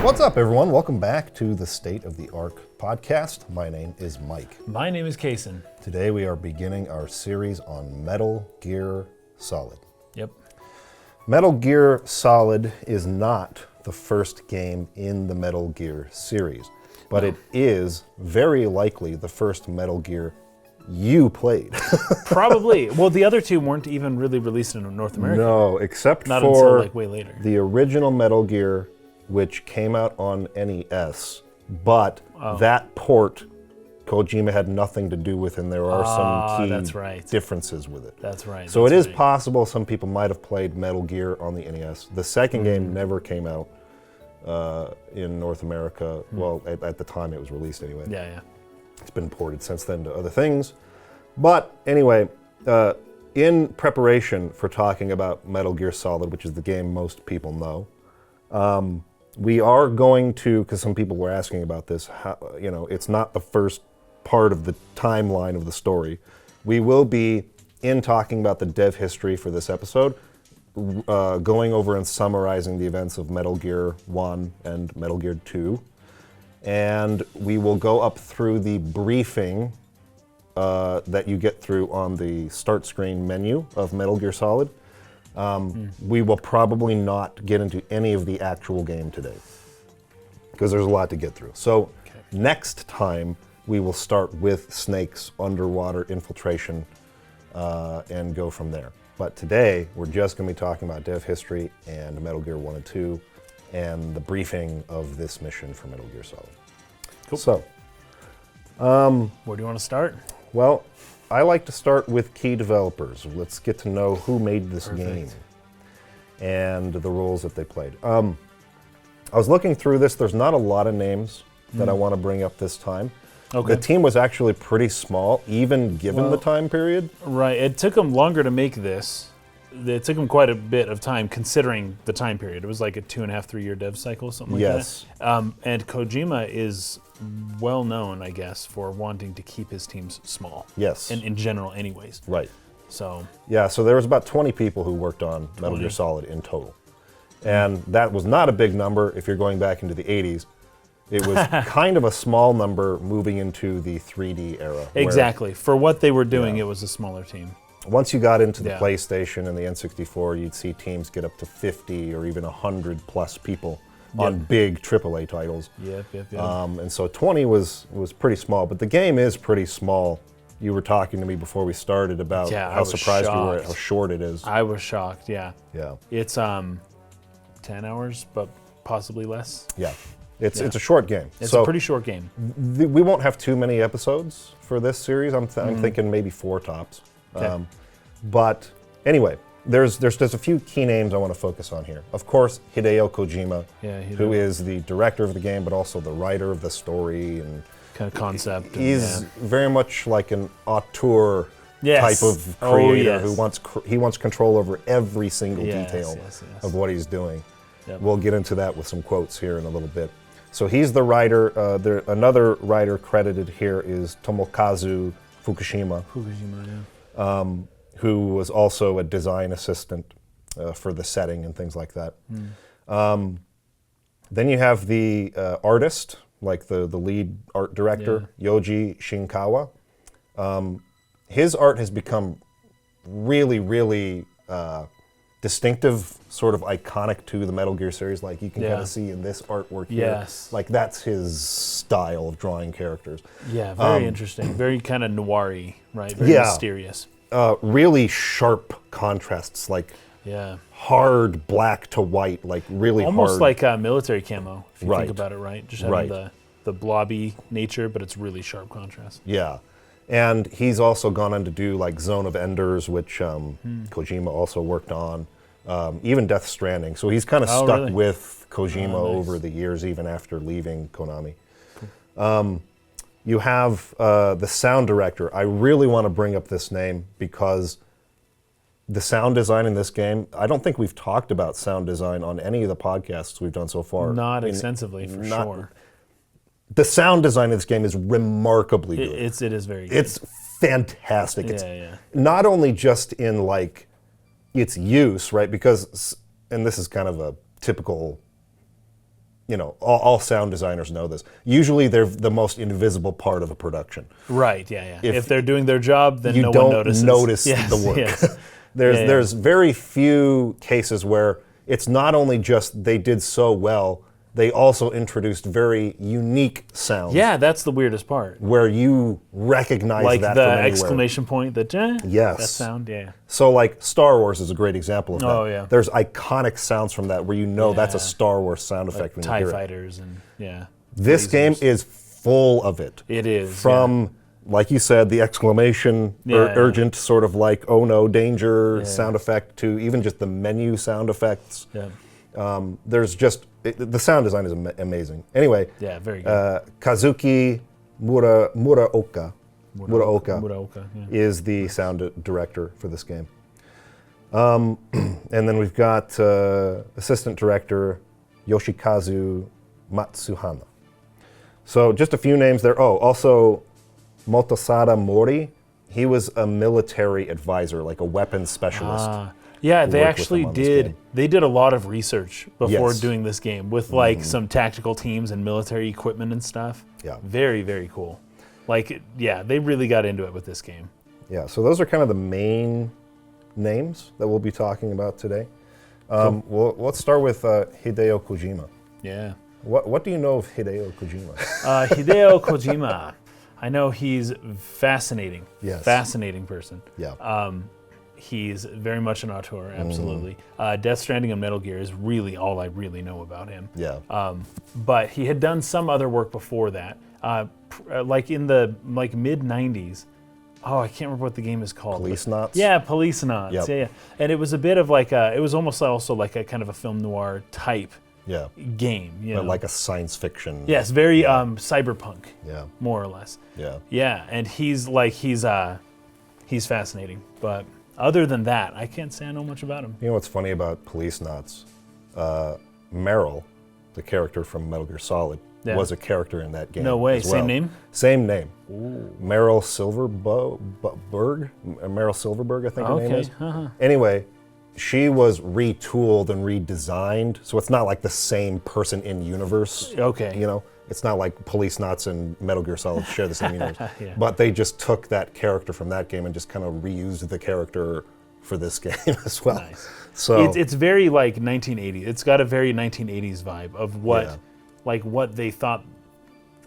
What's up, everyone? Welcome back to the State of the Arc podcast. My name is Mike. My name is Kason. Today we are beginning our series on Metal Gear Solid. Yep. Metal Gear Solid is not the first game in the Metal Gear series, but it is very likely the first Metal Gear you played. Probably. Well, the other two weren't even really released in North America. No, except Not for until like way later. the original Metal Gear, which came out on NES, but that port Kojima had nothing to do with, and there are some key differences with it. That's right. So it is possible some people might have played Metal Gear on the NES. The second game never came out in North America. Well, at the time it was released anyway. Yeah. It's been ported since then to other things. But anyway, in preparation for talking about Metal Gear Solid, which is the game most people know, we are going to, because some people were asking about this, it's not the first part of the timeline of the story. We will be, in talking about the dev history for this episode, going over and summarizing the events of Metal Gear 1 and Metal Gear 2. And we will go up through the briefing that you get through on the start screen menu of Metal Gear Solid. We will probably not get into any of the actual game today, because there's a lot to get through. So next time, we will start with Snake's underwater infiltration and go from there. But today, we're just going to be talking about dev history and Metal Gear 1 and 2 and the briefing of this mission for Metal Gear Solid. Cool. So, where do you want to start? Well, I like to start with key developers. Let's get to know who made this game and the roles that they played. I was looking through this. There's not a lot of names that I want to bring up this time. Okay. The team was actually pretty small, even given the time period. Right. It took them longer to make this. It took them quite a bit of time, considering the time period. It was like a 2.5, 3 year dev cycle, something like that. And Kojima is well known, I guess, for wanting to keep his teams small. Yes. And in general, anyways. Right. So. Yeah. So there was about 20 people who worked on Metal Gear Solid in total, and that was not a big number if you're going back into the 80s. It was kind of a small number moving into the 3D era. Exactly. For what they were doing, it was a smaller team. Once you got into the PlayStation and the N64, you'd see teams get up to 50 or even 100 plus people on big AAA titles. Yep. And so 20 was pretty small, but the game is pretty small. You were talking to me before we started about how surprised you were at how short it is. I was shocked, yeah. It's 10 hours, but possibly less. Yeah. It's a short game. It's a pretty short game. We won't have too many episodes for this series. I'm thinking maybe 4 tops. But anyway, there's a few key names I want to focus on here. Of course, Hideo Kojima, who is the director of the game, but also the writer of the story and kind of concept. He's very much like an auteur type of creator who wants control over every single detail of what he's doing. Yep. We'll get into that with some quotes here in a little bit. So he's the writer. Another writer credited here is Tomokazu Fukushima. Who was also a design assistant for the setting and things like that. Then you have the artist, like the lead art director, Yoji Shinkawa. His art has become really, really distinctive, sort of iconic to the Metal Gear series. Like you can kind of see in this artwork here, like that's his style of drawing characters. Yeah, very interesting. Very kind of noir-y, right? Very mysterious. Really sharp contrasts, like hard black to white, like really almost hard. like military camo, if you think about it, right? Just having the blobby nature, but it's really sharp contrast. Yeah. And he's also gone on to do like Zone of Enders, which Kojima also worked on, even Death Stranding. So he's kind of stuck with Kojima over the years, even after leaving Konami. Cool. You have the sound director. I really want to bring up this name because the sound design in this game, I don't think we've talked about sound design on any of the podcasts we've done so far. Not extensively, for sure. The sound design of this game is remarkably good. It is very good. It's fantastic. Not only just in like its use, right? Because, and this is kind of a typical all sound designers know this. Usually they're the most invisible part of a production. Right, yeah. If they're doing their job, then no one don't notices. notice the work. Yes. There's very few cases where it's not only just they did so well, they also introduced very unique sounds. Yeah, that's the weirdest part. Where you recognize like that the from anywhere. exclamation point, that yes. that sound, yeah. So like Star Wars is a great example of that. Oh, yeah. There's iconic sounds from that where that's a Star Wars sound effect when you TIE hear it. fighters and This lasers. game is full of it. It is. From, like you said, the exclamation, urgent sort of like, oh no, danger sound effect to even just the menu sound effects. Yeah. There's just, the sound design is amazing. Anyway, Yeah, very good. Kazuki Muraoka is the sound director for this game. And then we've got assistant director Yoshikazu Matsuhana. So just a few names there. Oh, also Motosada Mori. He was a military advisor, like a weapons specialist. Yeah, they actually did. They did a lot of research before Yes. doing this game with like some tactical teams and military equipment and stuff. Yeah. Very, very cool. Like, yeah, they really got into it with this game. Yeah, so those are kind of the main names that we'll be talking about today. Well, let's start with Hideo Kojima. Yeah. What do you know of Hideo Kojima? Hideo Kojima. I know he's fascinating. Yes. Fascinating person. Yeah. He's very much an auteur, absolutely. Death Stranding and Metal Gear is really all I really know about him. Yeah. But he had done some other work before that, like in the mid '90s. Oh, I can't remember what the game is called. Policenauts? Yeah, Policenauts. Yep. Yeah. And it was a bit of like it was almost also like a kind of a film noir type Yeah. game. But like a science fiction. Yes, very cyberpunk. Yeah. More or less. Yeah. Yeah, and he's fascinating, but other than that, I can't say I know much about him. You know what's funny about Policenauts? Meryl, the character from Metal Gear Solid, was a character in that game. No way. as well. Same name? Same name. Ooh. Meryl Silverberg? Meryl Silverberg, I think her name is. Uh-huh. Anyway, she was retooled and redesigned, so it's not like the same person in universe. Okay. You know, it's not like Policenauts and Metal Gear Solid share the same universe. Yeah. But they just took that character from that game and just kind of reused the character for this game as well. Nice. So it's very like 1980s. It's got a very 1980s vibe of what what they thought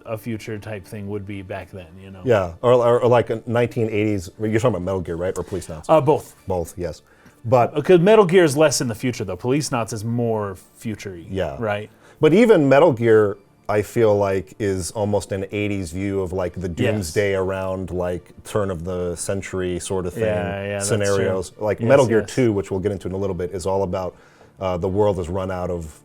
a future type thing would be back then, you know. yeah, or like a 1980s. You're talking about Metal Gear, right, or Policenauts? Both. Both, yes. But Because Metal Gear is less in the future though. Policenauts is more future-y. Yeah. Right. But even Metal Gear, I feel like, is almost an 80s view of like the doomsday around like turn of the century sort of thing, Yeah, scenarios. that's true. Like Yes, Metal Gear yes. 2, which we'll get into in a little bit, is all about the world has run out of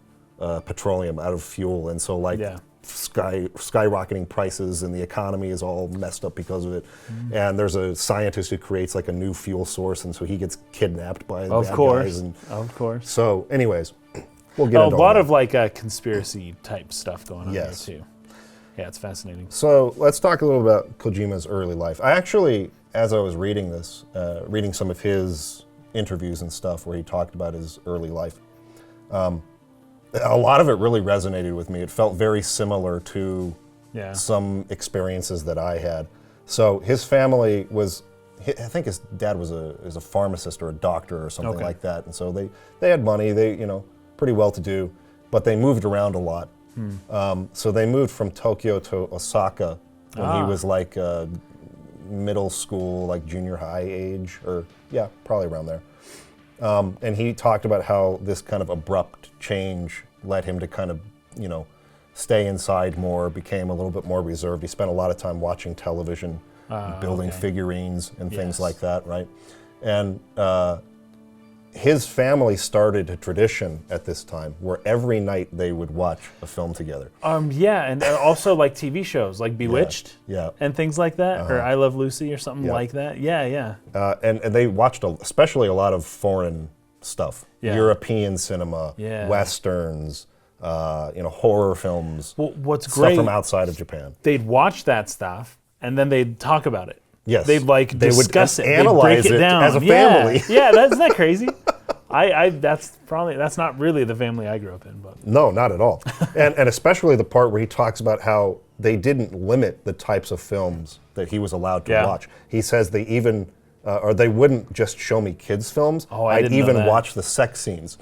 petroleum, out of fuel, and so like skyrocketing prices and the economy is all messed up because of it. And there's a scientist who creates like a new fuel source, and so he gets kidnapped by the bad guys. And Of course. so, anyways, we'll get into A lot all of like conspiracy type stuff going on Yes. there too. Yeah, it's fascinating. So let's talk a little about Kojima's early life. I actually, as I was reading this, reading some of his interviews and stuff where he talked about his early life, a lot of it really resonated with me. It felt very similar to some experiences that I had. So his family was, I think his dad was a pharmacist or a doctor or something like that, and so they had money. They pretty well to do, but they moved around a lot. So they moved from Tokyo to Osaka when he was like middle school, like junior high age, or probably around there. And he talked about how this kind of abrupt change led him to kind of, stay inside more, became a little bit more reserved. He spent a lot of time watching television, building figurines and things like that, right? And his family started a tradition at this time where every night they would watch a film together. And also like TV shows like Bewitched and things like that, or I Love Lucy or something like that. And they watched especially a lot of foreign stuff, European cinema, westerns, horror films. Well, what's stuff great from outside of Japan. They'd watch that stuff and then they'd talk about it. Yes. They'd discuss it. Analyze they'd break it down as a family. Yeah, isn't that crazy? That's not really the family I grew up in, but No, not at all. and especially the part where he talks about how they didn't limit the types of films that he was allowed to watch. He says they even, or they wouldn't just show me kids' films. I I'd didn't know even that. watch the sex scenes.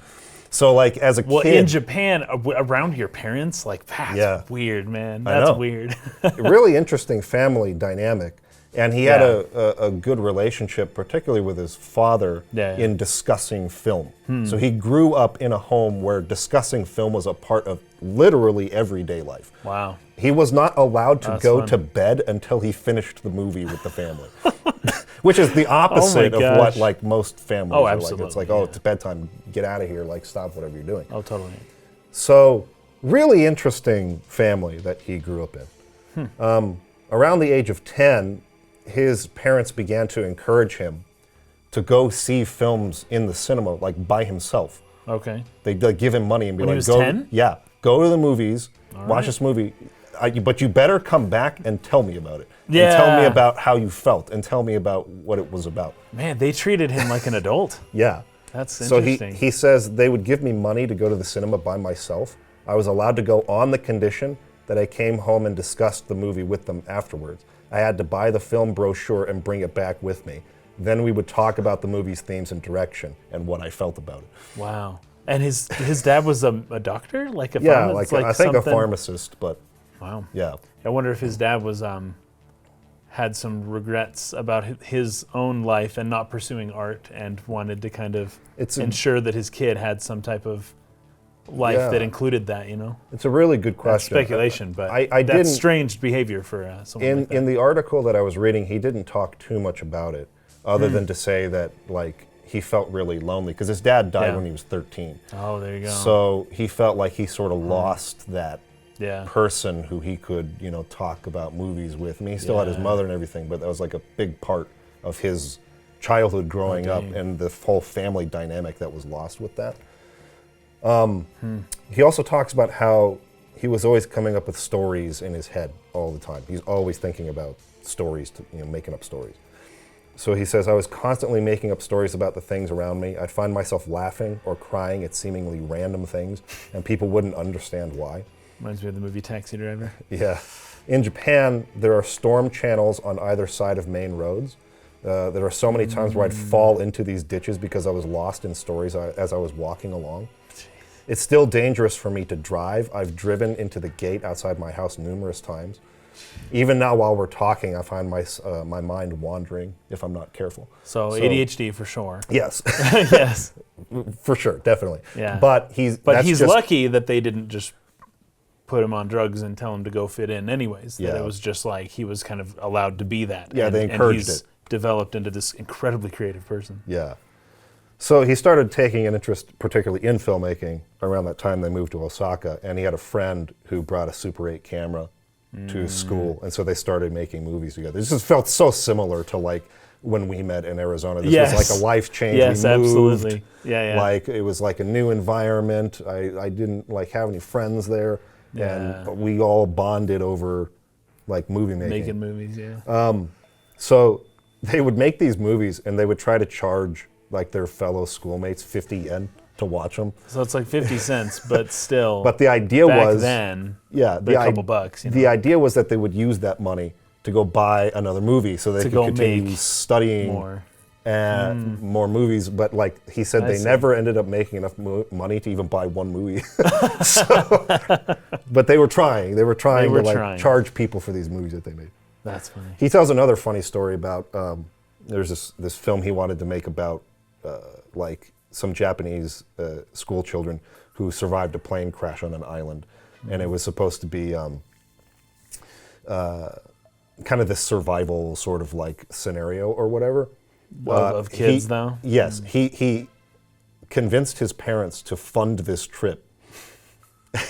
So like as a well, kid, in Japan, around your parents, like that's weird, man. That's know. weird. really interesting family dynamic. And he had a good relationship, particularly with his father, in discussing film. So he grew up in a home where discussing film was a part of literally everyday life. Wow. He was not allowed to go fun. to bed until he finished the movie with the family. Which is the opposite of what like most families are like. It's like, it's bedtime, get out of here, like stop whatever you're doing. Oh, totally. So really interesting family that he grew up in. Around the age of 10, his parents began to encourage him to go see films in the cinema, like by himself. Okay. They'd like, give him money and be When like, he was 10? Yeah, go to the movies, watch this movie, but you better come back and tell me about it. Yeah. And tell me about how you felt, and tell me about what it was about. Man, they treated him like an adult. Yeah. That's So interesting. he says they would give me money to go to the cinema by myself. I was allowed to go on the condition that I came home and discussed the movie with them afterwards. I had to buy the film brochure and bring it back with me. Then we would talk about the movie's themes and direction and what I felt about it. Wow. And his dad was a doctor? Like a Yeah, pharmacist? like I think something? a pharmacist, but Wow. yeah. I wonder if his dad was had some regrets about his own life and not pursuing art and wanted to kind of ensure that his kid had some type of life that included that, you know? It's a really good question. That's speculation, but I that's didn't, strange behavior for someone like that. In the article that I was reading, he didn't talk too much about it, other than to say that like he felt really lonely because his dad died when he was 13. Oh, there you go. So he felt like he sort of lost that yeah. person who he could, you know, talk about movies with. I mean, he still had his mother and everything, but that was like a big part of his childhood growing up and the whole family dynamic that was lost with that. He also talks about how he was always coming up with stories in his head all the time. He's always thinking about stories, making up stories. So he says, I was constantly making up stories about the things around me. I'd find myself laughing or crying at seemingly random things, and people wouldn't understand why. Reminds me of the movie Taxi Driver. Yeah. In Japan, there are storm channels on either side of main roads. There are so many times where I'd fall into these ditches because I was lost in stories as I was walking along. It's still dangerous for me to drive. I've driven into the gate outside my house numerous times. Even now while we're talking, I find my mind wandering if I'm not careful. So ADHD for sure. Yes. Yes. For sure, definitely. Yeah. But he's lucky that they didn't just put him on drugs and tell him to go fit in anyways. That it was just like he was kind of allowed to be that. Yeah, they encouraged it. Developed into this incredibly creative person. Yeah. So he started taking an interest, particularly in filmmaking, around that time they moved to Osaka, and he had a friend who brought a Super 8 camera to school, and so they started making movies together. This just felt so similar to like when we met in Arizona. This was like a life change. Yes, we moved, absolutely. Yeah, yeah. Like it was like a new environment. I didn't like have any friends there, and we all bonded over like movie making. Making movies, yeah. So they would make these movies, and they would try to charge like their fellow schoolmates 50 yen to watch them. So it's like 50 cents, but still. But the idea back was then, a couple bucks. You know? The idea was that they would use that money to go buy another movie, so they could continue studying more. And more movies. But like he said, they never ended up making enough money to even buy one movie. But they were trying. They were trying to charge people for these movies that they made. That's funny. He tells another funny story about there's this film he wanted to make about like some Japanese school children who survived a plane crash on an island, and it was supposed to be kind of this survival sort of like scenario or whatever. Of kids, though? Yes. He convinced his parents to fund this trip,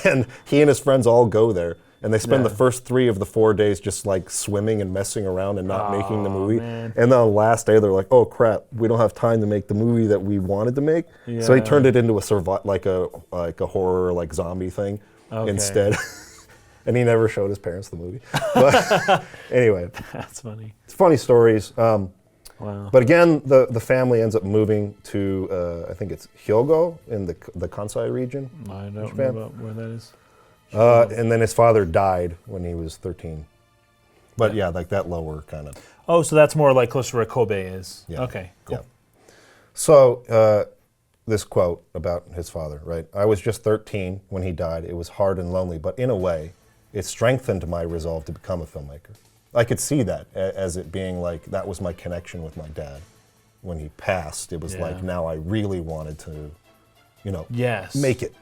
and he and his friends all go there. And they spend the first 3 of the 4 days just like swimming and messing around and not making the movie. Man. And then on the last day, they're like, "Oh crap, we don't have time to make the movie that we wanted to make." Yeah. So he turned it into a horror like zombie thing instead. And he never showed his parents the movie. But anyway, that's funny. It's funny stories. Wow. But again, the family ends up moving to, I think it's Hyogo in the Kansai region. I don't know about where that is. And then his father died when he was 13. But yeah, like that lower kind of. Oh, so that's more like closer to where Kobe is. Yeah. Okay, cool. Yeah. So this quote about his father, right? I was just 13 when he died. It was hard and lonely, but in a way, it strengthened my resolve to become a filmmaker. I could see that as it being like, that was my connection with my dad. When he passed, it was like, now I really wanted to, make it.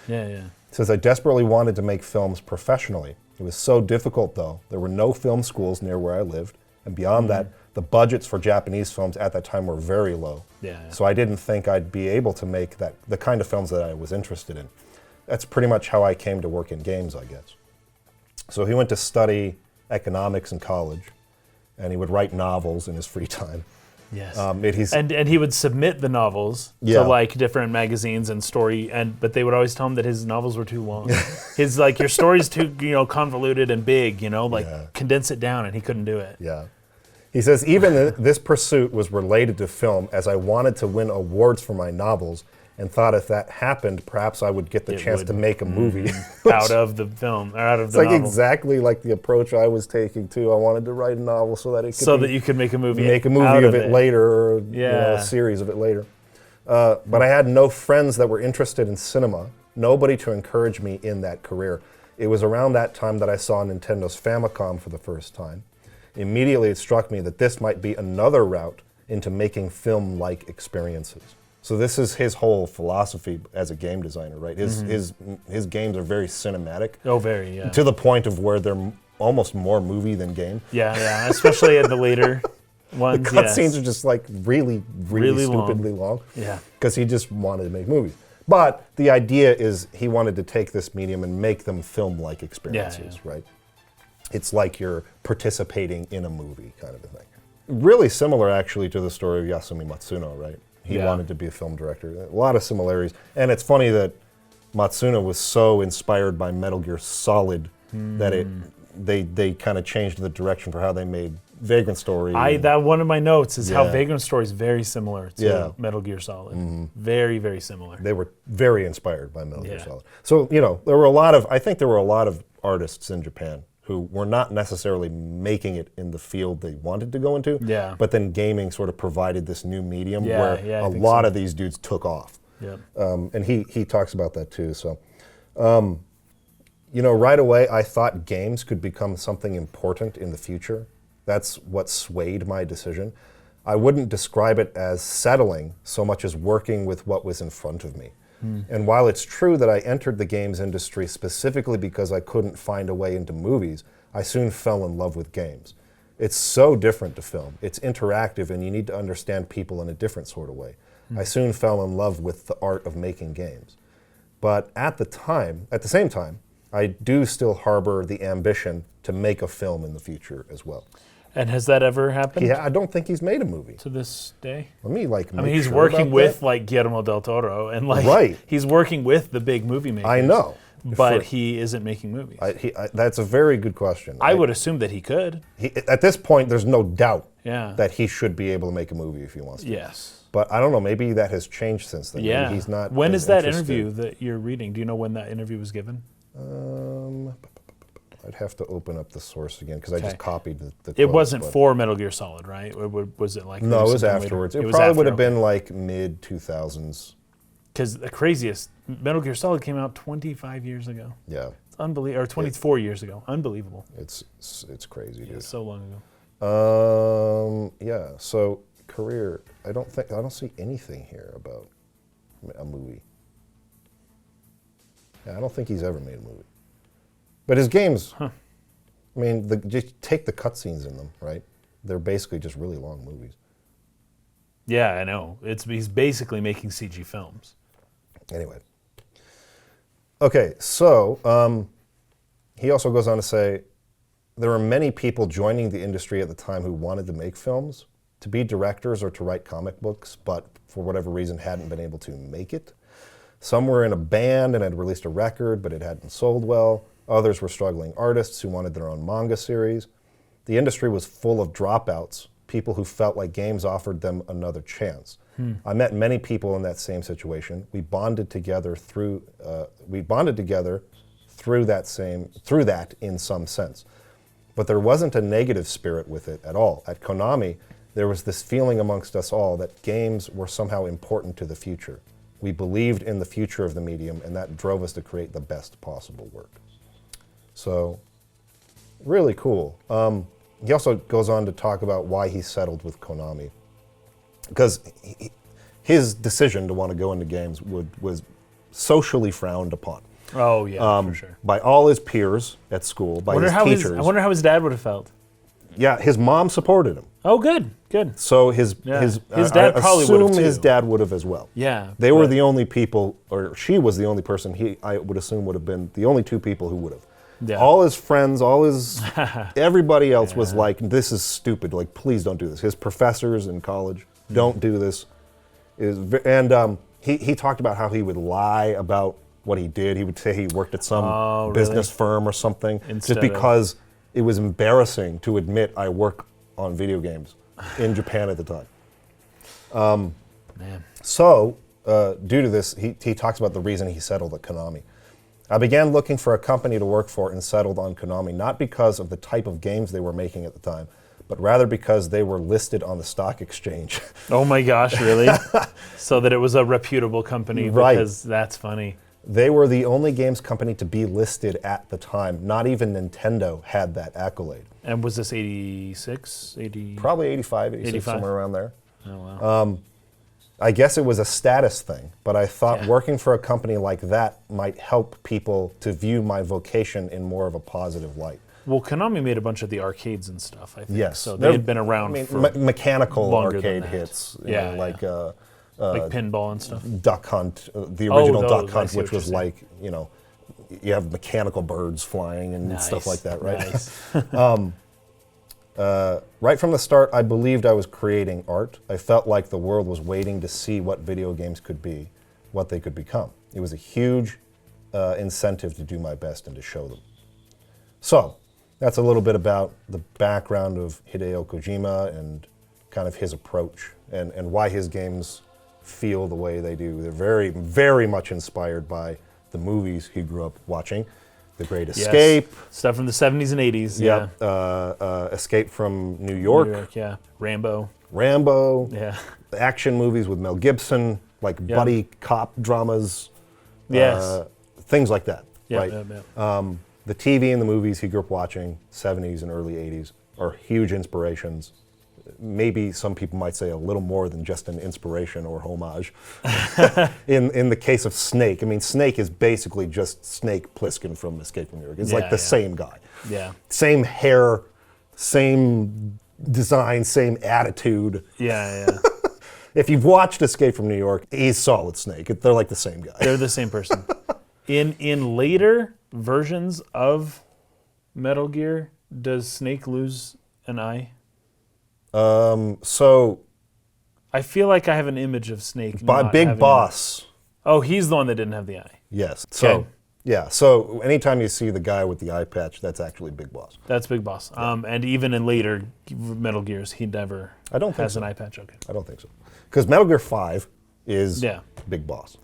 Yeah, yeah. It says, I desperately wanted to make films professionally. It was so difficult, though. There were no film schools near where I lived. And beyond that, the budgets for Japanese films at that time were very low. Yeah. So I didn't think I'd be able to make the kind of films that I was interested in. That's pretty much how I came to work in games, I guess. So he went to study economics in college, and he would write novels in his free time. Yes. And he would submit the novels to like different magazines and but they would always tell him that his novels were too long. Your story's too convoluted and big, condense it down, and he couldn't do it. Yeah. He says, even this pursuit was related to film, as I wanted to win awards for my novels and thought if that happened, perhaps I would get the chance to make a movie. Out of the film, or out of the novel. It's exactly like the approach I was taking, too. I wanted to write a novel so that it could that you could make a movie of it later, or a series of it later. But I had no friends that were interested in cinema, nobody to encourage me in that career. It was around that time that I saw Nintendo's Famicom for the first time. Immediately it struck me that this might be another route into making film-like experiences. So this is his whole philosophy as a game designer, right? His games are very cinematic. Oh, very, yeah. To the point of where they're almost more movie than game. Yeah, especially at the later ones. The cutscenes are just like really stupidly long. Yeah. Because he just wanted to make movies. But the idea is he wanted to take this medium and make them film-like experiences, right? It's like you're participating in a movie kind of a thing. Really similar, actually, to the story of Yasumi Matsuno, right? He wanted to be a film director. A lot of similarities. And it's funny that Matsuno was so inspired by Metal Gear Solid that they kind of changed the direction for how they made Vagrant Story. That one of my notes is how Vagrant Story is very similar to Metal Gear Solid. Very, very similar. They were very inspired by Metal Gear Solid. So, there were I think there were a lot of artists in Japan who were not necessarily making it in the field they wanted to go into, but then gaming sort of provided this new medium where a lot of these dudes took off. Yeah. And he talks about that too. So, right away I thought games could become something important in the future. That's what swayed my decision. I wouldn't describe it as settling so much as working with what was in front of me. And while it's true that I entered the games industry specifically because I couldn't find a way into movies, I soon fell in love with games. It's so different to film. It's interactive and you need to understand people in a different sort of way. I soon fell in love with the art of making games. But at the same time, I do still harbor the ambition to make a film in the future as well. And has that ever happened? I don't think he's made a movie. To this day? Let me he's working with Guillermo del Toro and he's working with the big movie makers. I know. But he isn't making movies. That's a very good question. I would assume that he could. At this point, there's no doubt that he should be able to make a movie if he wants to. Yes. But I don't know, maybe that has changed since then. Yeah. Maybe he's not. When is that interview that you're reading? Do you know when that interview was given? I'd have to open up the source again because I just copied the quote. It wasn't for Metal Gear Solid, right? Or was it like... No, it was afterwards. It probably would have been like mid-2000s. Because the craziest, Metal Gear Solid came out 25 years ago. Yeah. It's unbelievable. Or 24 years ago. Unbelievable. It's crazy, dude. It's so long ago. Yeah, so career, I don't see anything here about a movie. Yeah, I don't think he's ever made a movie. But his games, I mean, just take the cutscenes in them, right? They're basically just really long movies. Yeah, I know. He's basically making CG films. Anyway. Okay, so he also goes on to say, there were many people joining the industry at the time who wanted to make films, to be directors or to write comic books, but for whatever reason hadn't been able to make it. Some were in a band and had released a record, but it hadn't sold well. Others were struggling artists who wanted their own manga series. The industry was full of dropouts, people who felt like games offered them another chance. I met many people in that same situation. We bonded together through that in some sense. But there wasn't a negative spirit with it at all. At Konami, there was this feeling amongst us all that games were somehow important to the future. We believed in the future of the medium, and that drove us to create the best possible work. So, really cool. He also goes on to talk about why he settled with Konami. Because his decision to want to go into games was socially frowned upon. Oh, yeah, for sure. By all his peers at school, by his teachers. I wonder how his dad would have felt. Yeah, his mom supported him. Oh, good. So his dad probably would have too. His dad would have as well. Yeah. They were the only people, or she was the only person, I would assume would have been the only two people who would have. Yeah. All his friends, everybody else was like, this is stupid, like, please don't do this. His professors in college, don't do this. He talked about how he would lie about what he did. He would say he worked at some business firm or something, just because it was embarrassing to admit I work on video games in Japan at the time. Man. So, due to this, he talks about the reason he settled at Konami. I began looking for a company to work for and settled on Konami, not because of the type of games they were making at the time, but rather because they were listed on the stock exchange. Oh my gosh, really? So that it was a reputable company, because that's funny. They were the only games company to be listed at the time. Not even Nintendo had that accolade. And was this 86, 80? Probably 85, 86, somewhere around there. Oh, wow. I guess it was a status thing, but I thought working for a company like that might help people to view my vocation in more of a positive light. Well, Konami made a bunch of the arcades and stuff, I think. Yes. So they had been around for mechanical arcade hits. Like pinball and stuff. Duck Hunt, the original Duck Hunt, which was like, you have mechanical birds flying and stuff like that, right? Nice. Right from the start, I believed I was creating art. I felt like the world was waiting to see what video games could be, what they could become. It was a huge incentive to do my best and to show them. So, that's a little bit about the background of Hideo Kojima and kind of his approach and why his games feel the way they do. They're very, very much inspired by the movies he grew up watching. The Great Escape. Stuff from the 70s and 80s. Yep. Escape from New York. New York, yeah. Rambo. Yeah. The action movies with Mel Gibson, like buddy cop dramas. Yes. Things like that, right? The TV and the movies he grew up watching, 70s and early 80s, are huge inspirations. Maybe some people might say a little more than just an inspiration or homage. In the case of Snake, I mean, Snake is basically just Snake Plissken from Escape from New York. It's like the same guy. Yeah. Same hair, same design, same attitude. Yeah. If you've watched Escape from New York, he's Solid Snake. They're like the same guy. They're the same person. In later versions of Metal Gear, does Snake lose an eye? So I feel like I have an image of Snake. By Big Boss. Oh, he's the one that didn't have the eye. Yes. So so anytime you see the guy with the eye patch, that's actually Big Boss. That's Big Boss. And even in later Metal Gears, he never has an eye patch. Okay. I don't think so. Because Metal Gear 5 is Big Boss.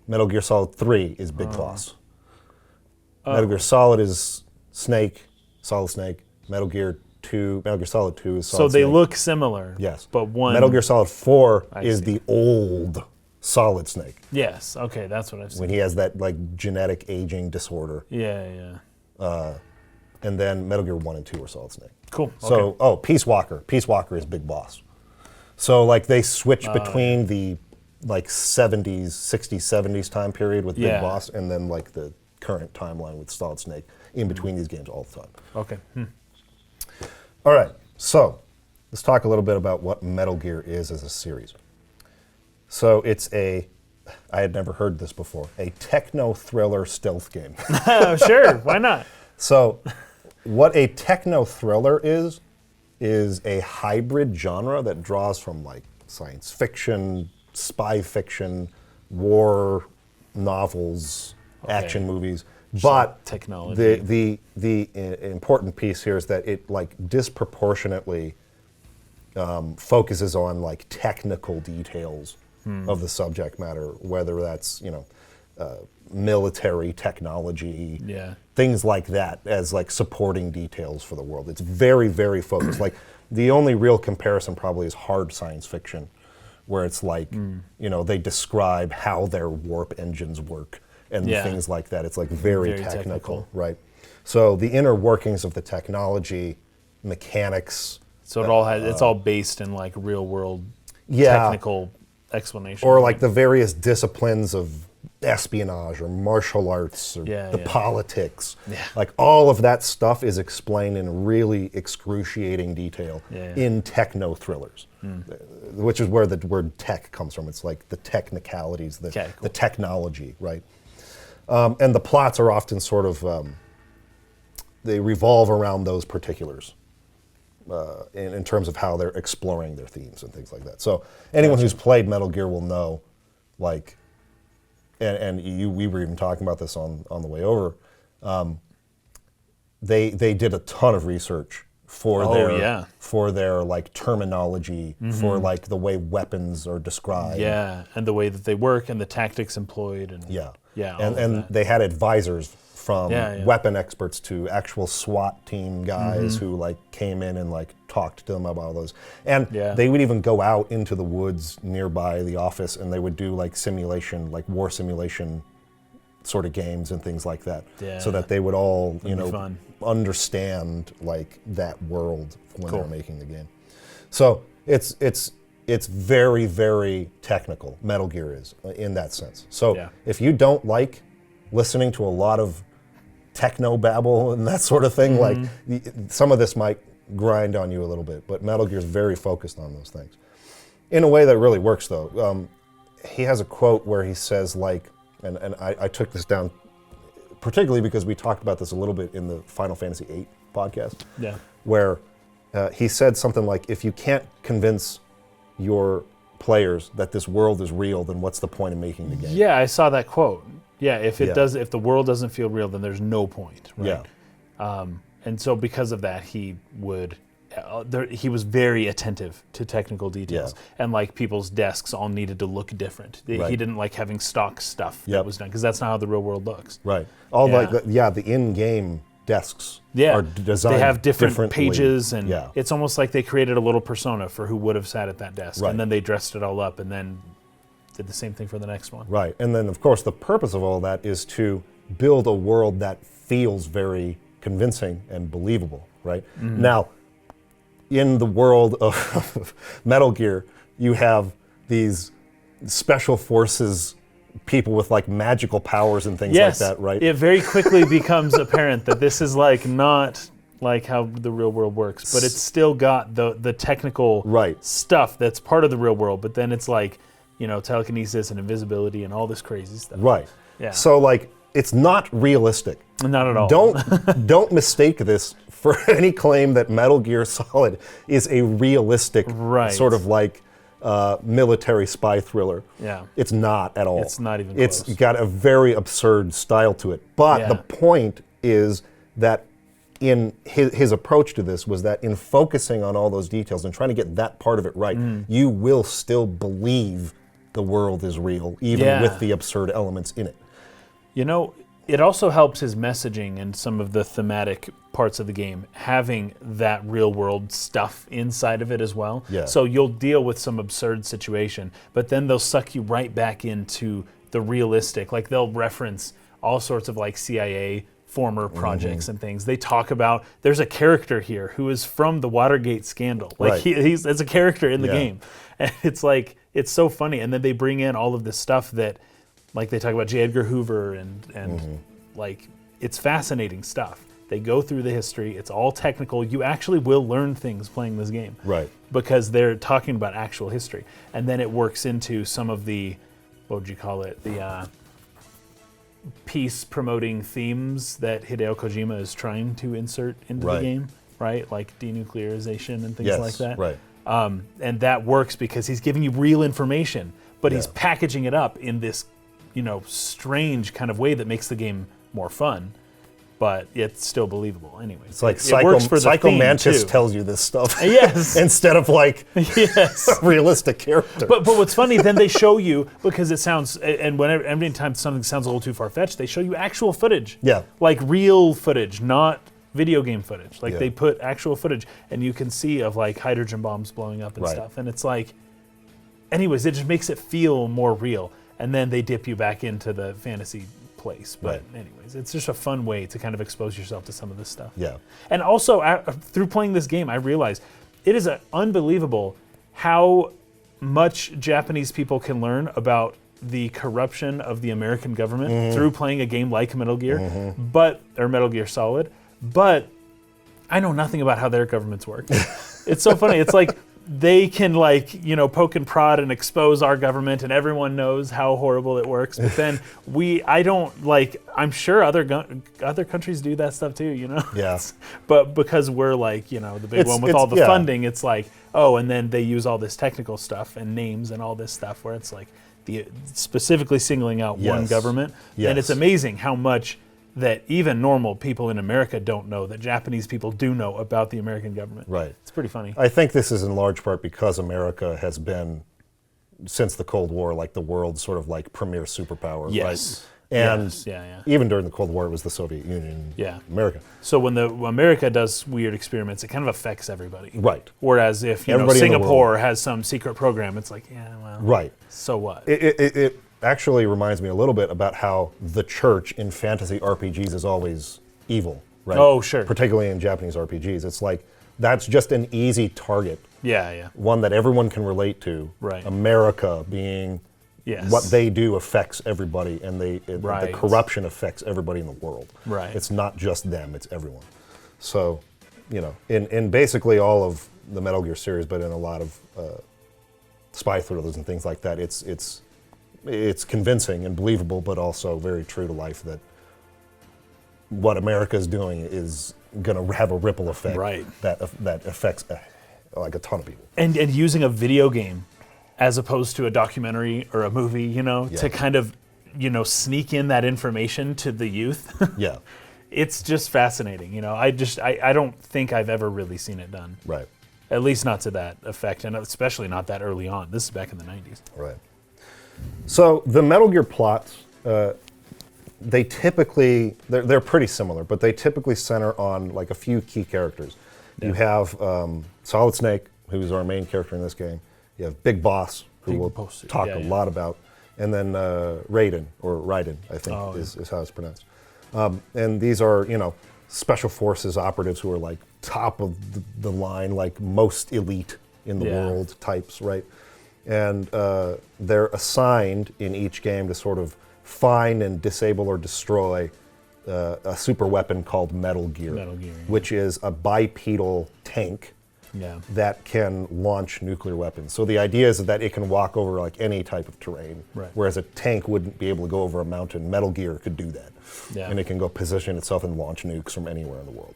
Metal Gear Solid 3 is Big Boss. Metal Gear Solid is Snake, Solid Snake. Metal Gear Solid 2 is Solid Snake. So they look similar. Yes. But one... Metal Gear Solid 4 is the old Solid Snake. Yes. Okay, that's what I've seen. When he has that like genetic aging disorder. Yeah. And then Metal Gear 1 and 2 are Solid Snake. Cool. So, Peace Walker. Peace Walker is Big Boss. So like they switch between the like 60s, 70s time period with Big Boss and then like the current timeline with Solid Snake in between these games all the time. Okay. All right, so let's talk a little bit about what Metal Gear is as a series. So it's I had never heard this before, a techno thriller stealth game. Sure, why not? So what a techno thriller is a hybrid genre that draws from like science fiction, spy fiction, war novels, action movies. But technology. The important piece here is that it like disproportionately focuses on like technical details of the subject matter, whether that's military technology, things like that, as like supporting details for the world. It's very, very focused. Like the only real comparison probably is hard science fiction, where it's like they describe how their warp engines work and things like that. It's like very technical, right? So the inner workings of the technology, mechanics. So it's all based in like real world technical explanation. Or like the various disciplines of espionage or martial arts or the politics. Like all of that stuff is explained in really excruciating detail in techno thrillers, which is where the word tech comes from. It's like the technicalities, the technology, right? And the plots are often sort of, they revolve around those particulars. In terms of how they're exploring their themes and things like that. So anyone who's played Metal Gear will know, like, we were even talking about this on the way over. They did a ton of research for their like terminology, for like the way weapons are described. Yeah, and the way that they work and the tactics employed and and they had advisors from weapon experts to actual SWAT team guys who like came in and like talked to them about all those. And they would even go out into the woods nearby the office and they would do like simulation, like war simulation sort of games and things like that. So that they would all, understand like that world when they were making the game. So it's very, very technical, Metal Gear is, in that sense. So if you don't like listening to a lot of techno babble and that sort of thing, like some of this might grind on you a little bit, but Metal Gear is very focused on those things in a way that really works though. He has a quote where he says like, and I took this down particularly because we talked about this a little bit in the Final Fantasy VIII podcast, where he said something like, if you can't convince your players that this world is real, then what's the point of making the game? Yeah, I saw that quote. Yeah, if the world doesn't feel real, then there's no point, right? And so because of that, he was very attentive to technical details, and like people's desks all needed to look different. He didn't like having stock stuff that was done because that's not how the real world looks. Right. The in-game desks are designed. They have different pages, and it's almost like they created a little persona for who would have sat at that desk, and then they dressed it all up, and then did the same thing for the next one. Right, and then of course the purpose of all that is to build a world that feels very convincing and believable, right? Now, in the world of Metal Gear, you have these special forces people with like magical powers and things like that, right? It very quickly becomes apparent that this is like not like how the real world works, but it's still got the technical stuff that's part of the real world, but then it's like, telekinesis and invisibility and all this crazy stuff. Right. Yeah. So like it's not realistic. Not at all. Don't mistake this for any claim that Metal Gear Solid is a realistic sort of like military spy thriller. Yeah. It's not at all. It's not even close. It's got a very absurd style to it. But the point is that in his approach to this was that in focusing on all those details and trying to get that part of it right, you will still believe the world is real, even with the absurd elements in it. It also helps his messaging and some of the thematic parts of the game, having that real world stuff inside of it as well. Yeah. So you'll deal with some absurd situation, but then they'll suck you right back into the realistic. Like they'll reference all sorts of like CIA former projects and things. They talk about, there's a character here who is from the Watergate scandal. Like he's a character in the game. And it's like, it's so funny. And then they bring in all of this stuff that, like they talk about J. Edgar Hoover and like, it's fascinating stuff. They go through the history. It's all technical. You actually will learn things playing this game. Right. Because they're talking about actual history. And then it works into some of the, what would you call it? The peace promoting themes that Hideo Kojima is trying to insert into the game, right? Like denuclearization and things like that. Right. And that works because he's giving you real information, but he's packaging it up in this, strange kind of way that makes the game more fun. but it's still believable anyway. It's like it works for the Psycho theme, Mantis too. tells you this stuff. Yes. Instead of like Yes. a realistic character. But what's funny, then they show you, because it sounds, and whenever every time something sounds a little too far-fetched, they show you actual footage. Yeah. Like real footage, not video game footage. Like Yeah. they put actual footage, and you can see of like hydrogen bombs blowing up and Right. stuff. And it's like, anyways, it just makes it feel more real. And then they dip you back into the fantasy place. But anyways, it's just a fun way to kind of expose yourself to some of this stuff. Yeah. And also, through playing this game, I realized it is unbelievable how much Japanese people can learn about the corruption of the American government through playing a game like Metal Gear, or Metal Gear Solid. But I know nothing about how their governments work. It's so funny. It's like they can poke and prod and expose our government, and everyone knows how horrible it works. But then I'm sure other countries do that stuff too, Yeah. But because we're the big one with all the funding, it's like, oh, and then they use all this technical stuff and names and all this stuff where it's like specifically singling out one government. Yes. And it's amazing how much that even normal people in America don't know that Japanese people do know about the American government. Right. It's pretty funny. I think this is in large part because America has been, since the Cold War, like the world's sort of like premier superpower. Yes. Right? And Yes. even during the Cold War, it was the Soviet Union, America. So when America does weird experiments, it kind of affects everybody. Right. Whereas if Everybody in the Singapore has some secret program, it's like, yeah, well, Right. so what? It actually reminds me a little bit about how the church in fantasy RPGs is always evil, right? Oh, sure. Particularly in Japanese RPGs. It's like, that's just an easy target, Yeah. one that everyone can relate to. Right. America being Yes. what they do affects everybody, and the Right. corruption affects everybody in the world. Right. It's not just them, it's everyone. So, in basically all of the Metal Gear series, but in a lot of spy thrillers and things like that, it's convincing and believable, but also very true to life that what America is doing is going to have a ripple effect that affects like a ton of people. And using a video game as opposed to a documentary or a movie, to kind of, sneak in that information to the youth. Yeah. It's just fascinating. I don't think I've ever really seen it done. Right. At least not to that effect, and especially not that early on. This is back in the 90s. Right. So the Metal Gear plots, they typically, they're pretty similar, but they typically center on like a few key characters. Yeah. You have Solid Snake, who's our main character in this game. You have Big Boss, who we'll talk a lot about. And then Raiden, I think is how it's pronounced. And these are, special forces operatives who are like top of the line, like most elite in the world types, right? And they're assigned in each game to sort of find and disable or destroy a super weapon called Metal Gear, which is a bipedal tank that can launch nuclear weapons. So the idea is that it can walk over like any type of terrain, whereas a tank wouldn't be able to go over a mountain. Metal Gear could do that. And it can go position itself and launch nukes from anywhere in the world.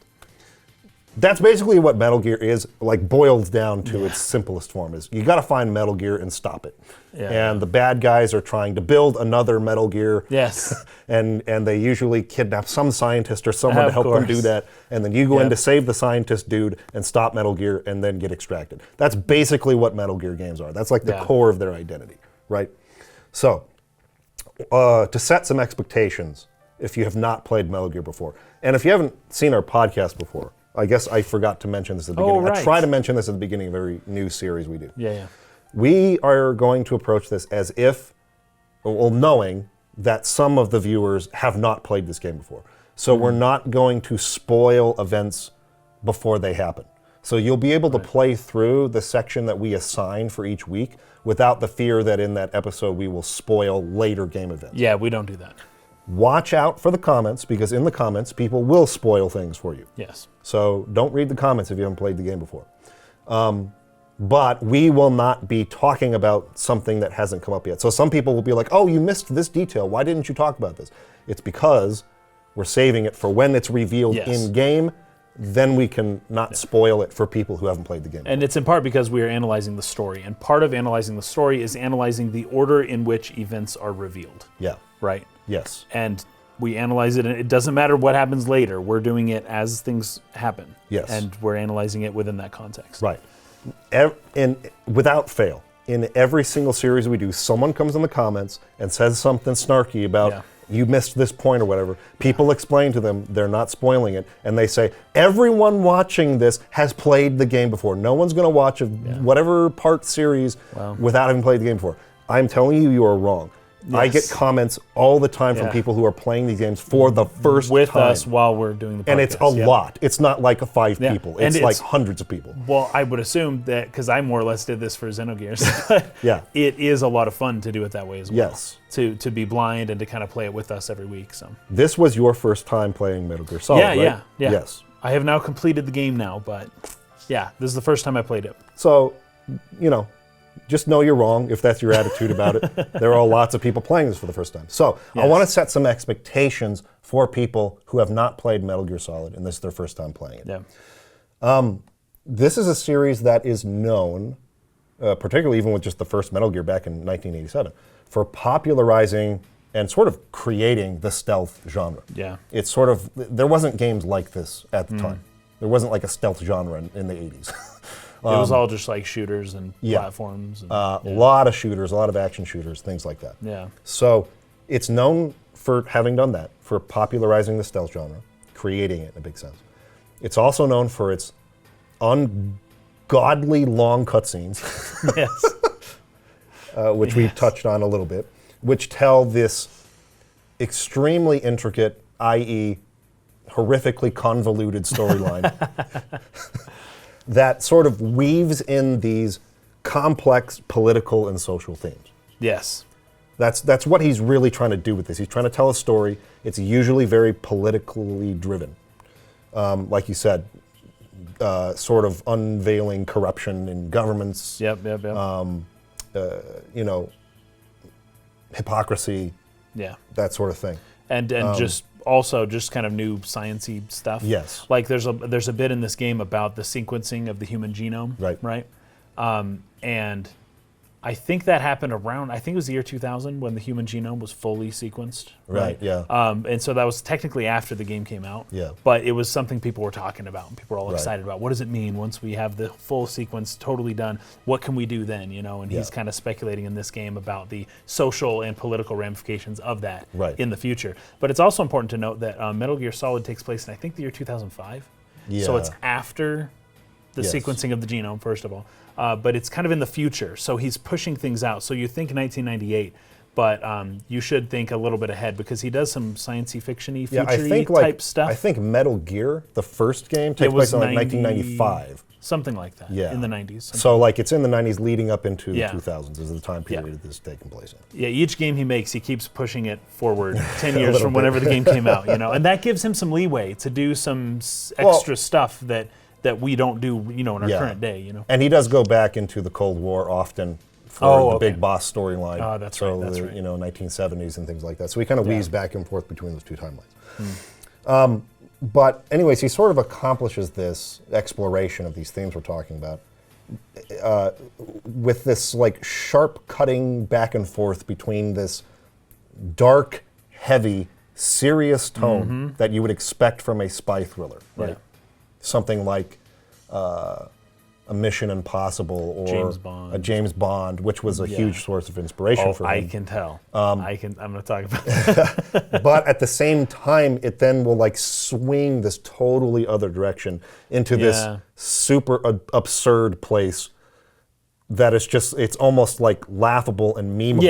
That's basically what Metal Gear is, like boiled down to its simplest form, is you gotta find Metal Gear and stop it. And the bad guys are trying to build another Metal Gear. Yes. and they usually kidnap some scientist or someone to help them do that. And then you go in to save the scientist dude and stop Metal Gear and then get extracted. That's basically what Metal Gear games are. That's like the core of their identity, right? So, to set some expectations, if you have not played Metal Gear before, and if you haven't seen our podcast before, I guess I forgot to mention this at the beginning. I try to mention this at the beginning of every new series we do. We are going to approach this as if, knowing that some of the viewers have not played this game before. So we're not going to spoil events before they happen. So you'll be able to play through the section that we assign for each week without the fear that in that episode we will spoil later game events. Yeah, we don't do that. Watch out for the comments, because in the comments, people will spoil things for you. Yes. So don't read the comments if you haven't played the game before. But we will not be talking about something that hasn't come up yet. So some people will be like, oh, you missed this detail. Why didn't you talk about this? It's because we're saving it for when it's revealed in-game. Then we can not spoil it for people who haven't played the game. And it's in part because we are analyzing the story. And part of analyzing the story is analyzing the order in which events are revealed. Yeah. Right? Yes. And we analyze it, and it doesn't matter what happens later. We're doing it as things happen. Yes. And we're analyzing it within that context. Right. And without fail, in every single series we do, someone comes in the comments and says something snarky about you missed this point or whatever. People explain to them, they're not spoiling it, and they say, everyone watching this has played the game before. No one's going to watch a whatever part series without having played the game before. I'm telling you, you are wrong. Yes. I get comments all the time from people who are playing these games for the first time. With us while we're doing the podcast. And it's a lot. It's not like 5 people. It's like hundreds of people. Well, I would assume that, because I more or less did this for Xenogears, it is a lot of fun to do it that way as well. Yes. To be blind and to kind of play it with us every week. So this was your first time playing Metal Gear Solid, right? Yeah. Yes. I have now completed the game now, but this is the first time I played it. So, just know you're wrong if that's your attitude about it. There are lots of people playing this for the first time. So I want to set some expectations for people who have not played Metal Gear Solid and this is their first time playing it. Yeah. This is a series that is known, particularly even with just the first Metal Gear back in 1987, for popularizing and sort of creating the stealth genre. Yeah. It's sort of, there wasn't games like this at the time. There wasn't like a stealth genre in the 80s. It was all just like shooters and platforms. And, a lot of shooters, a lot of action shooters, things like that. Yeah. So it's known for having done that, for popularizing the stealth genre, creating it in a big sense. It's also known for its ungodly long cutscenes, which we touched on a little bit, which tell this extremely intricate, i.e., horrifically convoluted storyline that sort of weaves in these complex political and social themes. Yes. That's what he's really trying to do with this. He's trying to tell a story. It's usually very politically driven. Like you said, sort of unveiling corruption in governments. Yep. Hypocrisy. Yeah. That sort of thing. And just also just kind of new sciencey stuff. Yes. Like there's a bit in this game about the sequencing of the human genome. Right. And I think that happened around, I think it was the year 2000 when the human genome was fully sequenced. Right, yeah. And so that was technically after the game came out. Yeah. But it was something people were talking about and people were all excited about. What does it mean once we have the full sequence totally done? What can we do then, And he's kind of speculating in this game about the social and political ramifications of that in the future. But it's also important to note that Metal Gear Solid takes place in, I think, the year 2005. Yeah. So it's after the sequencing of the genome, first of all. But it's kind of in the future, so he's pushing things out. So you think 1998, but you should think a little bit ahead because he does some science fiction-y, future-y type stuff. I think Metal Gear, the first game, takes place in like 1995. Something like that, in the 90s. So like it's in the 90s leading up into the 2000s is the time period this is taking place in. Yeah, each game he makes, he keeps pushing it forward 10 years from whenever the game came out, And that gives him some leeway to do some extra stuff that we don't do, in our current day, And he does go back into the Cold War often for the big boss storyline. Oh, that's right. 1970s and things like that. So he kind of weaves back and forth between those two timelines. But anyways, he sort of accomplishes this exploration of these themes we're talking about with this like sharp cutting back and forth between this dark, heavy, serious tone that you would expect from a spy thriller, right? Yeah. Something like a Mission Impossible or a James Bond, which was a huge source of inspiration for him. I can tell. I'm going to talk about that. But at the same time, it then will like swing this totally other direction into this super absurd place that is just, it's almost like laughable and memeable.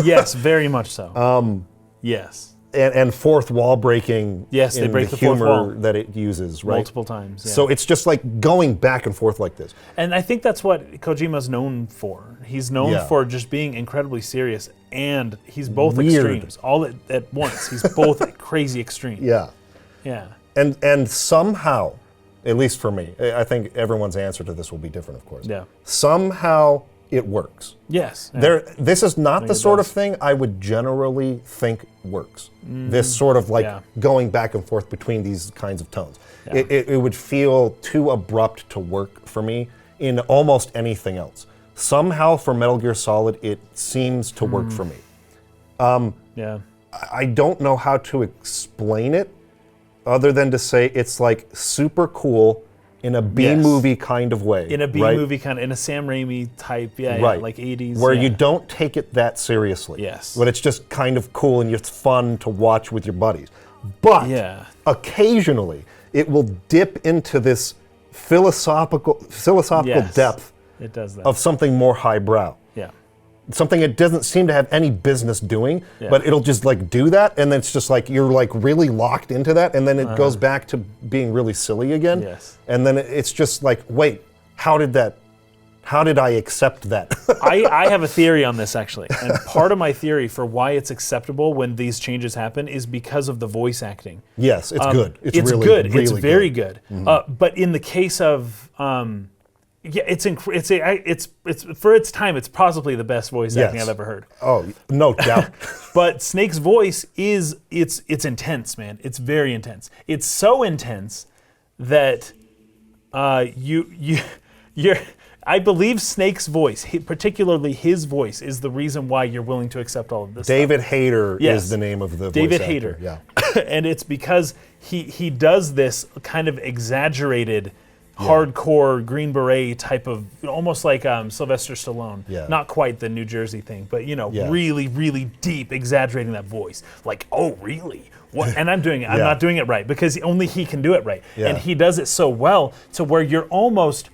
Yes, very much so. Yes. And fourth wall breaking they break the fourth humor wall that it uses, right? Multiple times. Yeah. So it's just like going back and forth like this. And I think that's what Kojima's known for. He's known for just being incredibly serious, and he's both extremes, all at once. He's both crazy extremes. Yeah. Yeah. And somehow, at least for me, I think everyone's answer to this will be different, of course. Yeah. somehow it works. Yes. This is not the sort of thing I would generally think works. This sort of like going back and forth between these kinds of tones. Yeah. It would feel too abrupt to work for me in almost anything else. Somehow for Metal Gear Solid, it seems to work for me. Yeah. I don't know how to explain it other than to say it's like super cool in a B-movie kind of way. In a B-movie kind of, in a Sam Raimi type, like 80s. Where you don't take it that seriously. Yes. But it's just kind of cool and it's fun to watch with your buddies. But occasionally it will dip into this philosophical depth it does that. of something more highbrow. Yeah. Something it doesn't seem to have any business doing, but it'll just like do that, and then it's just like you're like really locked into that, and then it goes back to being really silly again. Yes. And then it's just like, wait, how did I accept that? I have a theory on this actually, and part of my theory for why it's acceptable when these changes happen is because of the voice acting. Yes, it's good. It's really, good. Really it's very good. But in the case of it's for its time, it's possibly the best voice acting I've ever heard. Oh, no doubt. But Snake's voice it's intense, man. It's very intense. It's so intense that you're. I believe Snake's voice, particularly his voice, is the reason why you're willing to accept all of this. David Hayter is the name of the David voice Hayter. actor. Yeah. And it's because he does this kind of exaggerated, hardcore Green Beret type of, almost like Sylvester Stallone. Yeah. Not quite the New Jersey thing, but really, really deep, exaggerating that voice. Like, oh, really? What? And I'm doing it. I'm not doing it right because only he can do it right. Yeah. And he does it so well to where you're almost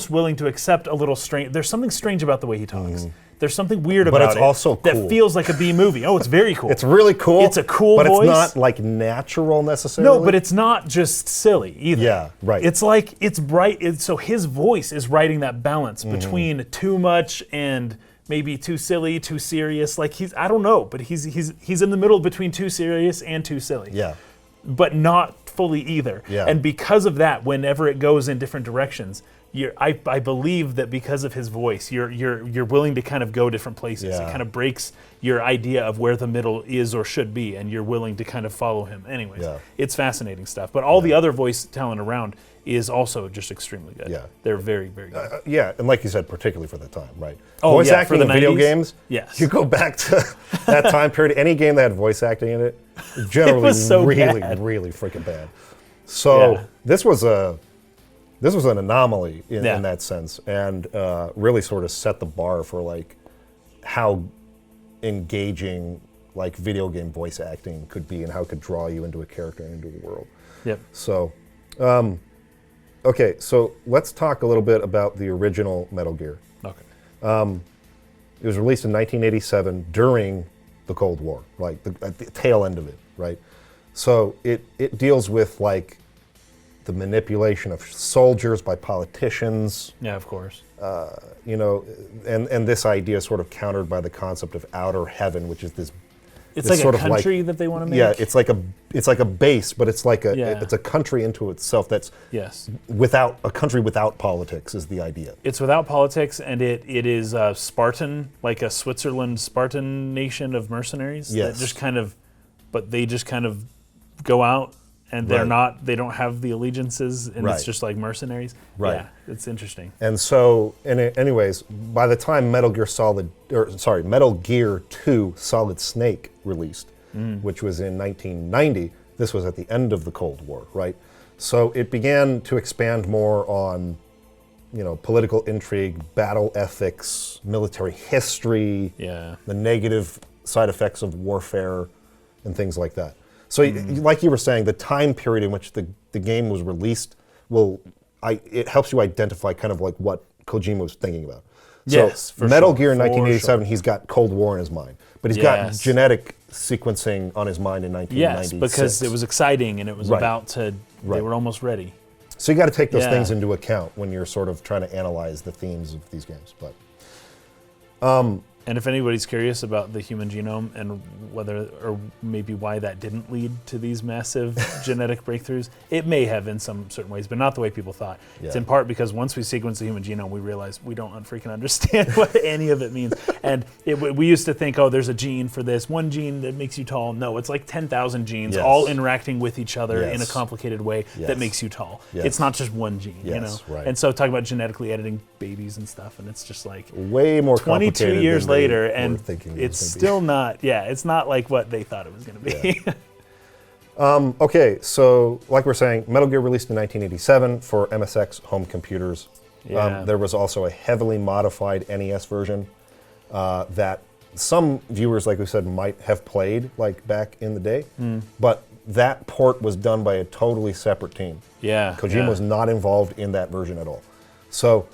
willing to accept a little strange. There's something strange about the way he talks. There's something weird about it. But it's also cool. That feels like a B movie. Oh, it's very cool. It's really cool. It's a cool but voice. But it's not like natural necessarily. No, but it's not just silly either. Yeah, right. It's like, it's bright. So his voice is writing that balance between too much and maybe too silly, too serious. Like I don't know, but he's in the middle between too serious and too silly. Yeah. But not fully either. Yeah. And because of that, whenever it goes in different directions, I believe that because of his voice, you're willing to kind of go different places. Yeah. It kind of breaks your idea of where the middle is or should be, and you're willing to kind of follow him. Anyways, it's fascinating stuff. But all the other voice talent around is also just extremely good. Yeah. They're very, very good. And like you said, particularly for the time, right? Oh, voice acting for the in video 90s? games, Yes. you go back to that time period, any game that had voice acting in it, generally was so really, bad. really freaking bad. So this was an anomaly in that sense, and really sort of set the bar for like how engaging like video game voice acting could be and how it could draw you into a character and into the world. Yep. So, okay, so let's talk a little bit about the original Metal Gear. Okay. It was released in 1987 during the Cold War, like at the tail end of it, right? So it deals with like the manipulation of soldiers by politicians. Yeah, of course. And this idea is sort of countered by the concept of outer heaven, which is this. It's like sort a of country that they want to make. Yeah, it's like a base, but it's like it's a country into itself that's without a country without politics is the idea. It's without politics, and it is Spartan, like a Switzerland Spartan nation of mercenaries. Yes. That just kind of, but they just kind of go out. And they don't have the allegiances, and it's just like mercenaries. Right. Yeah, it's interesting. And so, anyways, by the time Metal Gear 2 Solid Snake released, which was in 1990, this was at the end of the Cold War, right? So it began to expand more on, political intrigue, battle ethics, military history, the negative side effects of warfare, and things like that. So, like you were saying, the time period in which the game was released it helps you identify kind of like what Kojima was thinking about. Yes, so Metal Gear in 1987, he's got Cold War in his mind, but he's got genetic sequencing on his mind in 1996. Yes, because it was exciting and it was about to. They were almost ready. So you got to take those things into account when you're sort of trying to analyze the themes of these games. But and if anybody's curious about the human genome and whether or maybe why that didn't lead to these massive genetic breakthroughs, it may have in some certain ways, but not the way people thought. Yeah. It's in part because once we sequence the human genome, we realize we don't freaking understand what any of it means. And we used to think, oh, there's a gene for this, one gene that makes you tall. No, it's like 10,000 genes all interacting with each other in a complicated way that makes you tall. It's not just one gene, Right. And so talk about genetically editing babies and stuff, and it's just like way more complicated 22 years later. later, were and thinking it it's was gonna still not. Yeah, it's not like what they thought it was going to be. Yeah. Okay, so like we're saying, Metal Gear released in 1987 for MSX home computers. Yeah. There was also a heavily modified NES version that some viewers, like we said, might have played like back in the day, but that port was done by a totally separate team. Yeah. Kojima was not involved in that version at all. So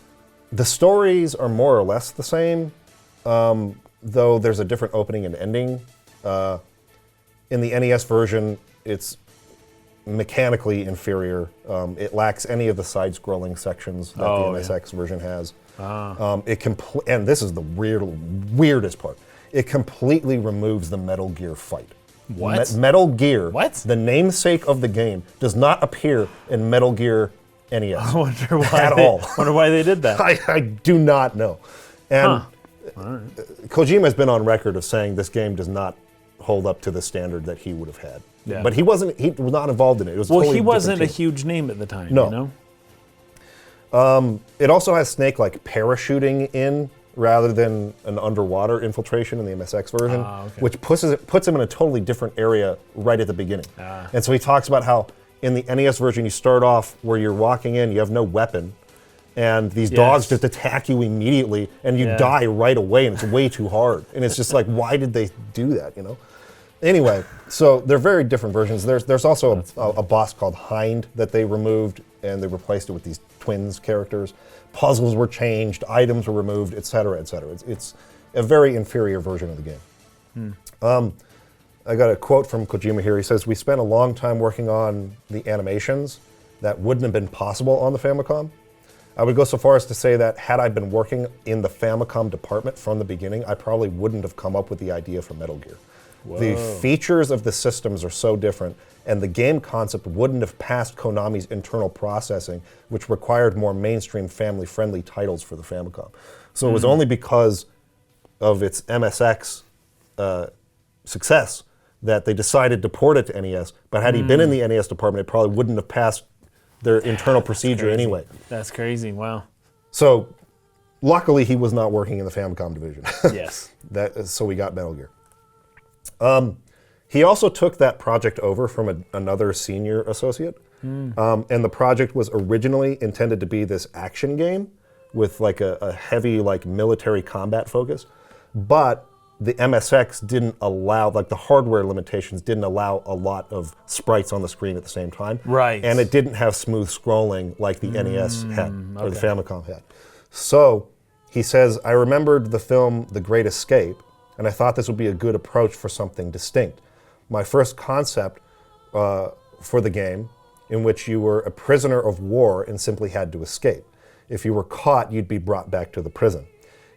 the stories are more or less the same, though there's a different opening and ending. In the NES version, it's mechanically inferior. It lacks any of the side-scrolling sections that the MSX version has. And this is the weirdest part. It completely removes the Metal Gear fight. What? Metal Gear, What? the namesake of the game, does not appear in Metal Gear NES I wonder why at all. Wonder why they did that. I do not know. And Kojima has been on record of saying this game does not hold up to the standard that he would have had. Yeah. But he was not involved in it. It was a Well, totally he wasn't a different team. huge name at the time. No. You know? It also has Snake like parachuting in rather than an underwater infiltration in the MSX version, Okay. which puts him in a totally different area right at the beginning. And so he talks about how in the NES version you start off where you're walking in, you have no weapon, and these dogs just attack you immediately, and you die right away, and it's way too hard. And it's just like, why did they do that, you know? Anyway, so they're very different versions. There's also a boss called Hind that they removed, and they replaced it with these twins characters. Puzzles were changed, items were removed, et cetera, et cetera. It's a very inferior version of the game. I got a quote from Kojima here. He says, "We spent a long time working on the animations that wouldn't have been possible on the Famicom. I would go so far as to say that had I been working in the Famicom department from the beginning, I probably wouldn't have come up with the idea for Metal Gear. The features of the systems are so different, and the game concept wouldn't have passed Konami's internal processing, which required more mainstream family-friendly titles for the Famicom." So it was only because of its MSX success that they decided to port it to NES, but had he been in the NES department, it probably wouldn't have passed their internal procedure anyway. That's crazy. Wow. So luckily he was not working in the Famicom division. Yes. So we got Metal Gear. He also took that project over from another senior associate, and the project was originally intended to be this action game with like a heavy like military combat focus, but the MSX didn't allow, like the hardware limitations didn't allow a lot of sprites on the screen at the same time. Right. And it didn't have smooth scrolling like the NES had, or the Famicom had. So he says, "I remembered the film The Great Escape, and I thought this would be a good approach for something distinct. My first concept for the game, in which you were a prisoner of war and simply had to escape. If you were caught, you'd be brought back to the prison.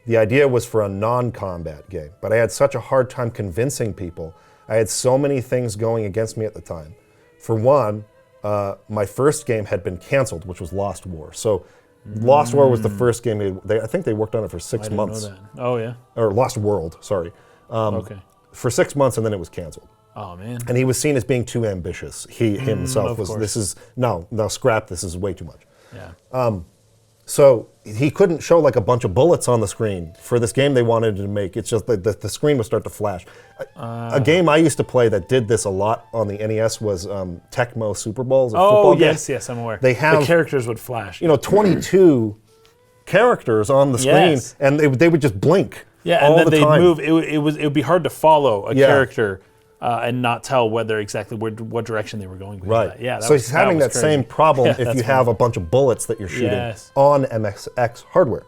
The idea was for a non-combat game, but I had such a hard time convincing people. I had so many things going against me at the time. For one, my first game had been canceled, which was Lost War. So Lost War was the first game, I think they worked on it for 6 months. I didn't know that. Oh, yeah? Or Lost World, sorry. Okay. For 6 months, and then it was canceled. Oh, man. And he was seen as being too ambitious. He himself was, course. no, scrap, this is way too much. Yeah. So he couldn't show like a bunch of bullets on the screen for this game they wanted to make. It's just that the screen would start to flash. A game I used to play that did this a lot on the NES was Tecmo Super Bowls. Oh, yes, I'm aware. They have, the characters would flash. 22 characters on the screen, and they would just blink. Yeah, all and then the they'd time. move. It would be hard to follow a character and not tell whether exactly what direction they were going with. Right. That. Yeah. So he's having that same problem if you have a bunch of bullets that you're shooting on MSX hardware.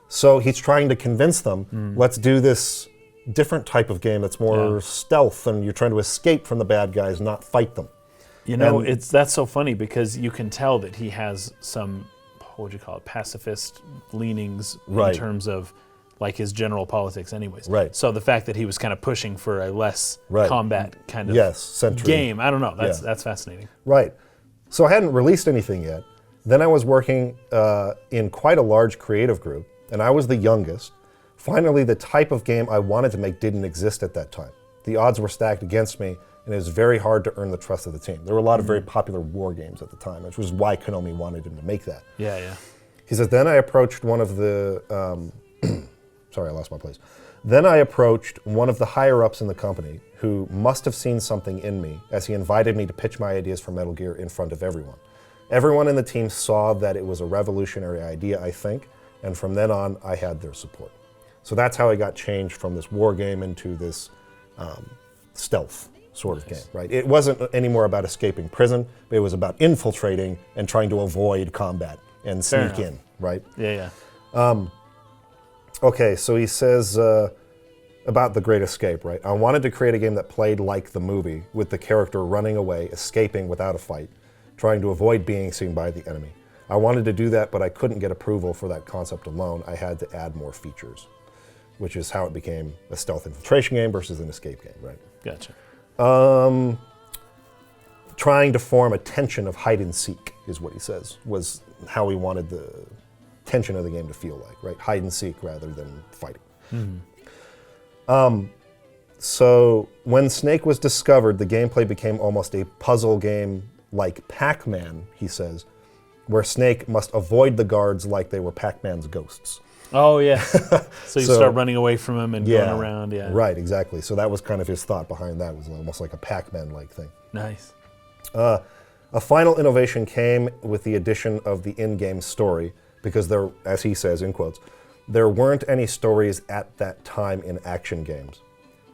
So he's trying to convince them, let's do this different type of game that's more stealth, and you're trying to escape from the bad guys, not fight them. That's so funny because you can tell that he has some, what would you call it, pacifist leanings in terms of like his general politics anyways. Right. So the fact that he was kind of pushing for a less combat kind of game, I don't know, that's fascinating. Right. So I hadn't released anything yet. Then I was working in quite a large creative group, and I was the youngest. Finally, the type of game I wanted to make didn't exist at that time. The odds were stacked against me, and it was very hard to earn the trust of the team. There were a lot of very popular war games at the time, which was why Konami wanted him to make that. Yeah. He says, then I approached one of the... sorry, I lost my place. Then I approached one of the higher-ups in the company who must have seen something in me as he invited me to pitch my ideas for Metal Gear in front of everyone. Everyone in the team saw that it was a revolutionary idea, I think, and from then on, I had their support. So that's how I got changed from this war game into this stealth sort of game, right? It wasn't anymore about escaping prison, but it was about infiltrating and trying to avoid combat and sneak in, right? Yeah. Okay, so he says about The Great Escape, right? I wanted to create a game that played like the movie, with the character running away, escaping without a fight, trying to avoid being seen by the enemy. I wanted to do that, but I couldn't get approval for that concept alone. I had to add more features, which is how it became a stealth infiltration game versus an escape game, right? Gotcha. Trying to form a tension of hide and seek is what he says, was how he wanted the tension of the game to feel like, right? Hide and seek rather than fighting. So when Snake was discovered, the gameplay became almost a puzzle game like Pac-Man, he says, where Snake must avoid the guards like they were Pac-Man's ghosts. Oh, yeah. So you start running away from him and going around, Right, exactly. So that was kind of his thought behind that, was almost like a Pac-Man-like thing. Nice. A final innovation came with the addition of the in-game story, because there, as he says, in quotes, there weren't any stories at that time in action games.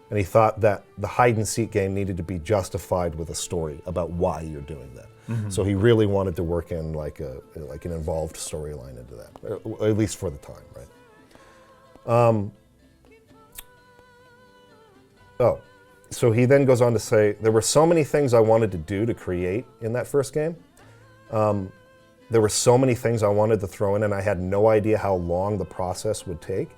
And he thought that the hide-and-seek game needed to be justified with a story about why you're doing that. So he really wanted to work in like an involved storyline into that, at least for the time, right? So he then goes on to say, there were so many things I wanted to do to create in that first game. There were so many things I wanted to throw in, and I had no idea how long the process would take.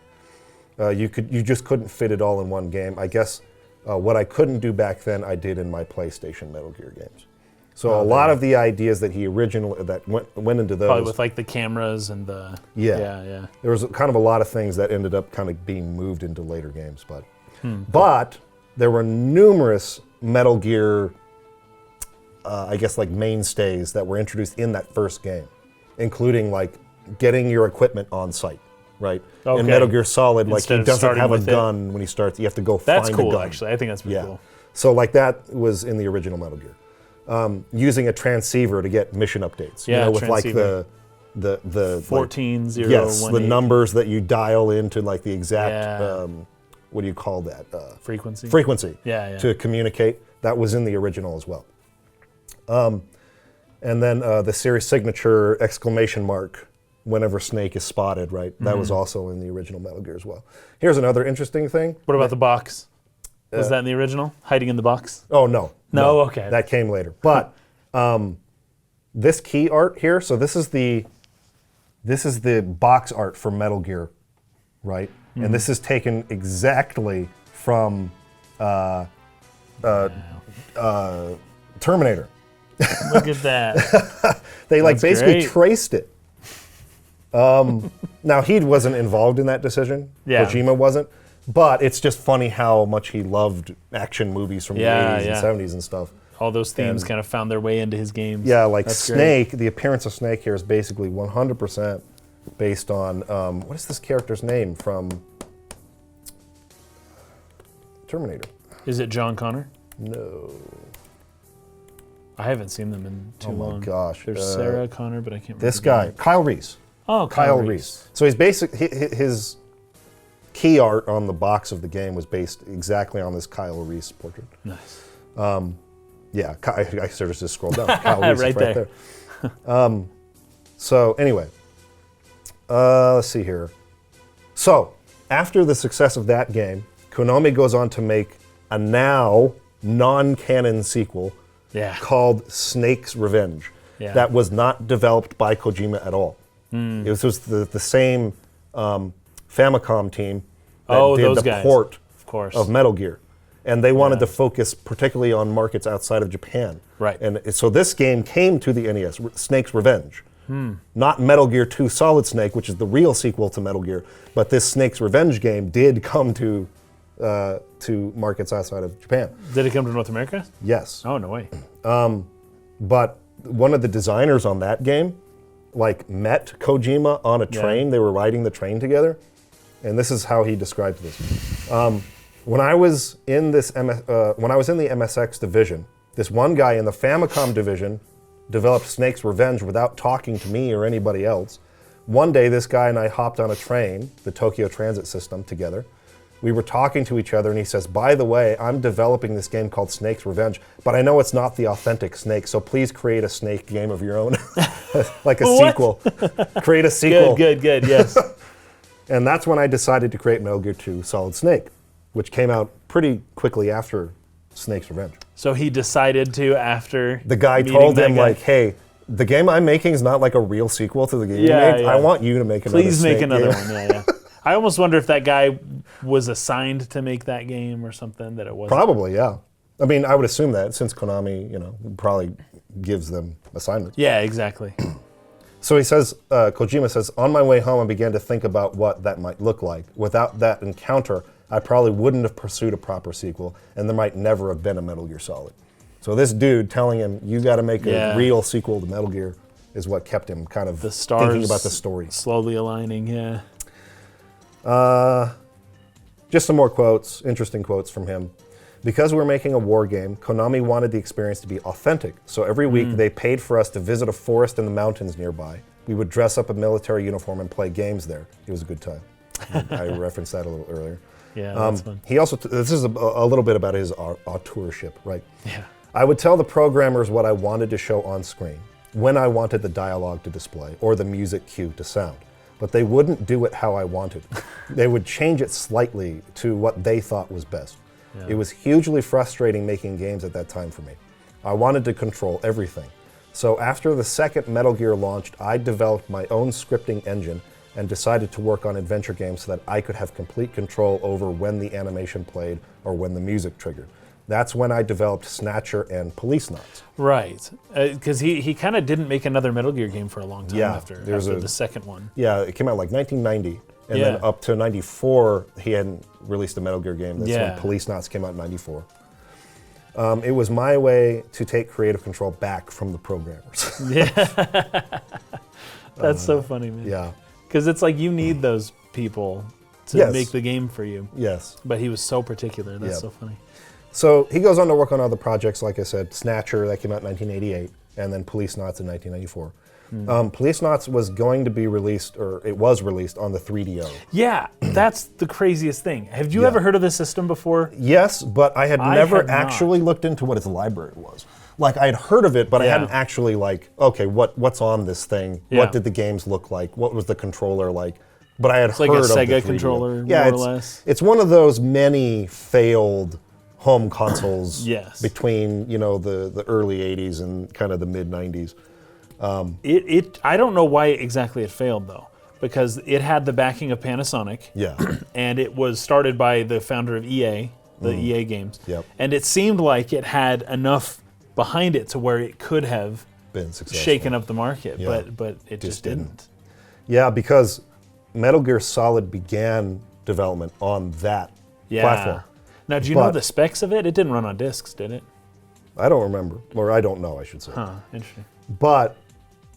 You just couldn't fit it all in one game. I guess what I couldn't do back then, I did in my PlayStation Metal Gear games. So a lot of the ideas that he originally went into those, probably with like the cameras and the yeah. There was kind of a lot of things that ended up kind of being moved into later games, but there were numerous Metal Gear, I guess like mainstays that were introduced in that first game, including like getting your equipment on site. Right? In Metal Gear Solid, like he doesn't have a gun when he starts. You have to go find a gun. That's cool, actually. I think that's pretty cool. So like that was in the original Metal Gear. Using a transceiver to get mission updates. Yeah, with transceiver. Like the 14-018. Yes, the numbers that you dial into like the exact what do you call that? Frequency. Frequency. Yeah. To communicate. That was in the original as well. And then the series signature exclamation mark whenever Snake is spotted, right? That was also in the original Metal Gear as well. Here's another interesting thing. What about the box? Was that in the original? Hiding in the box? Oh, no. No, okay. That came later. But this key art here, so this is the box art for Metal Gear, right? And this is taken exactly from Terminator. Look at that. They like That's basically great. traced it. Now he wasn't involved in that decision. Yeah. Kojima wasn't. But it's just funny how much he loved action movies from the 80s and 70s and stuff. All those themes kind of found their way into his games. Yeah, like That's Snake, great. the appearance of Snake here is basically 100% based on, what is this character's name from Terminator? Is it John Connor? No. I haven't seen them in too long. Oh my gosh. There's Sarah Connor, but I can't remember. This guy, Kyle Reese. Oh, Kyle Reese. So he's his key art on the box of the game was based exactly on this Kyle Reese portrait. Nice. Yeah, I sort of just scrolled down. Kyle Reese Right is right there. So anyway, let's see here. So after the success of that game, Konami goes on to make a now non-canon sequel called Snake's Revenge. Yeah. That was not developed by Kojima at all. It was the same Famicom team that did the guys. port Of course. of Metal Gear. And they wanted to focus particularly on markets outside of Japan. Right. And so this game came to the NES, Snake's Revenge. Not Metal Gear 2 Solid Snake, which is the real sequel to Metal Gear, but this Snake's Revenge game did come to markets outside of Japan. Did it come to North America? Yes. Oh, no way. But one of the designers on that game, like met Kojima on a train. They were riding the train together. and this is how he describes this. When I was in the MSX division, this one guy in the Famicom division developed Snake's Revenge without talking to me or anybody else. One day, this guy and I hopped on a train, the Tokyo Transit System, together. We were talking to each other, and he says, by the way, I'm developing this game called Snake's Revenge, but I know it's not the authentic Snake, so please create a Snake game of your own. Like a sequel. Create a sequel. Good, yes. And that's when I decided to create Metal Gear 2 Solid Snake, which came out pretty quickly after Snake's Revenge. So he decided to after the guy told him, like, hey, the game I'm making is not like a real sequel to the game you made. I want you to make another Please make another game. one, yeah. I almost wonder if that guy was assigned to make that game or something, that it wasn't. Probably, yeah. I mean, I would assume that, since Konami, probably gives them assignments. Yeah, exactly. So he says, Kojima says, on my way home, I began to think about what that might look like. Without that encounter, I probably wouldn't have pursued a proper sequel, and there might never have been a Metal Gear Solid. So this dude telling him, you got to make a real sequel to Metal Gear, is what kept him kind of thinking about the story. Slowly aligning, yeah. Just some more quotes, interesting quotes from him. Because we're making a war game, Konami wanted the experience to be authentic. So every week they paid for us to visit a forest in the mountains nearby. We would dress up a military uniform and play games there. It was a good time. I referenced that a little earlier. Yeah, that's fun. He also, this is a little bit about his auteurship, right? Yeah. I would tell the programmers what I wanted to show on screen, when I wanted the dialogue to display, or the music cue to sound. But they wouldn't do it how I wanted. They would change it slightly to what they thought was best. Yeah. It was hugely frustrating making games at that time for me. I wanted to control everything. So after the second Metal Gear launched, I developed my own scripting engine and decided to work on adventure games so that I could have complete control over when the animation played or when the music triggered. That's when I developed Snatcher and Police Knots. Right, because he kind of didn't make another Metal Gear game for a long time after the second one. Yeah, it came out like 1990, and then up to 94, he hadn't released a Metal Gear game. That's when Police Knots came out in 94. It was my way to take creative control back from the programmers. Yeah, that's so funny, man. Yeah. Because it's like you need those people to make the game for you. Yes. But he was so particular. That's so funny. So he goes on to work on other projects, like I said, Snatcher, that came out in 1988, and then Police Knots in 1994. Police Knots was going to be released, or it was released, on the 3DO. Yeah, that's the craziest thing. Have you ever heard of this system before? Yes, but I had never actually looked into what its library was. Like, I had heard of it, but I hadn't actually, like, okay, what's on this thing? Yeah. What did the games look like? What was the controller like? But I had heard of the 3DO. It's like a Sega controller, more or less. It's one of those many failed home consoles between, the early 80s and kind of the mid 90s. I don't know why exactly it failed, though, because it had the backing of Panasonic. Yeah. And it was started by the founder of EA, the EA games. Yep. And it seemed like it had enough behind it to where it could have been successful, shaken up the market, but it just didn't. Yeah, because Metal Gear Solid began development on that platform. Now, do you know the specs of it? It didn't run on discs, did it? I don't remember, or I don't know, I should say. Huh, interesting. But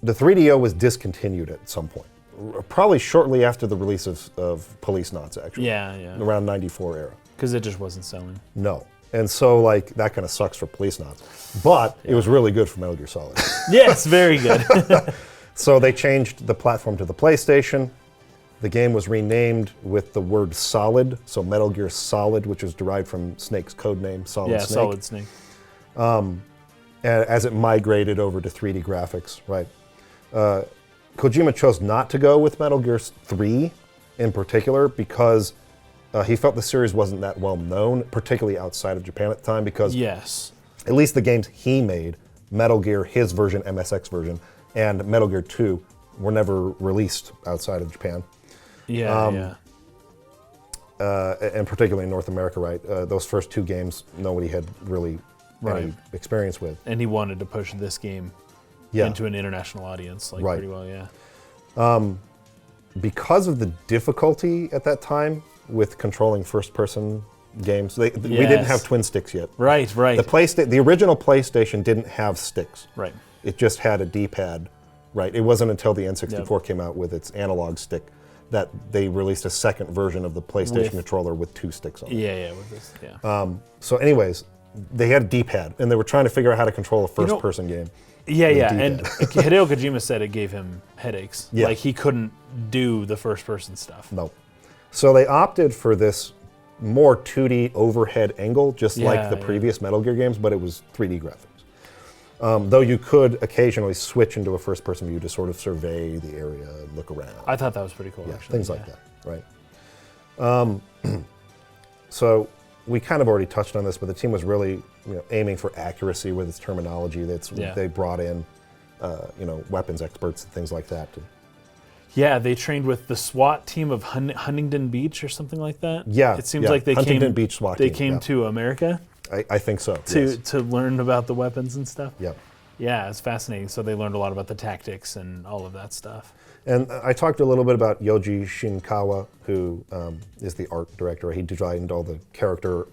the 3DO was discontinued at some point, probably shortly after the release of Police Knots, actually. Yeah. Around 94 era. Because it just wasn't selling. No. And so, that kind of sucks for Police Knots. But it was really good for Metal Gear Solid. Yes, very good. So they changed the platform to the PlayStation. The game was renamed with the word Solid, so Metal Gear Solid, which was derived from Snake's codename, Solid Snake. Yeah, Solid Snake. As it migrated over to 3D graphics, right? Kojima chose not to go with Metal Gear 3 in particular because he felt the series wasn't that well known, particularly outside of Japan at the time, because at least the games he made, Metal Gear, his version, MSX version, and Metal Gear 2 were never released outside of Japan. And particularly in North America, right? Those first two games, nobody had really any experience with. And he wanted to push this game into an international audience, pretty well, Because of the difficulty at that time with controlling first-person games, we didn't have twin sticks yet. Right. The original PlayStation didn't have sticks. Right. It just had a D-pad. Right. It wasn't until the N64 came out with its analog stick that they released a second version of the PlayStation controller with 2 sticks on it. Yeah, with this, yeah. So anyways, they had a D-pad, and they were trying to figure out how to control a first-person game. Yeah, and Hideo Kojima said it gave him headaches. Yeah. Like, he couldn't do the first-person stuff. No. So they opted for this more 2D overhead angle, just like the previous Metal Gear games, but it was 3D graphics. Though you could occasionally switch into a first-person view to sort of survey the area and look around. I thought that was pretty cool, actually. Things like that, right? So we kind of already touched on this, but the team was really aiming for accuracy with its terminology. They brought in weapons experts and things like that. Yeah, they trained with the SWAT team of Huntington Beach or something like that. Yeah, it seems like they Huntington Beach SWAT They team, came to America. I think so. To learn about the weapons and stuff. Yep. Yeah, it's fascinating. So they learned a lot about the tactics and all of that stuff. And I talked a little bit about Yoji Shinkawa, who is the art director. He designed all the character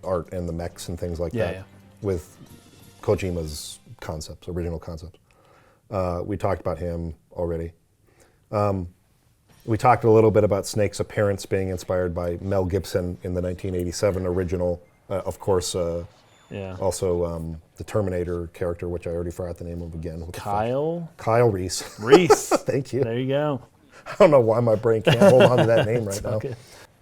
art and the mechs and things like that with Kojima's concepts, original concepts. We talked about him already. We talked a little bit about Snake's appearance being inspired by Mel Gibson in the 1987 original. Of course, also the Terminator character, which I already forgot the name of again. Kyle Reese. Thank you. There you go. I don't know why my brain can't hold on to that name right now. Okay.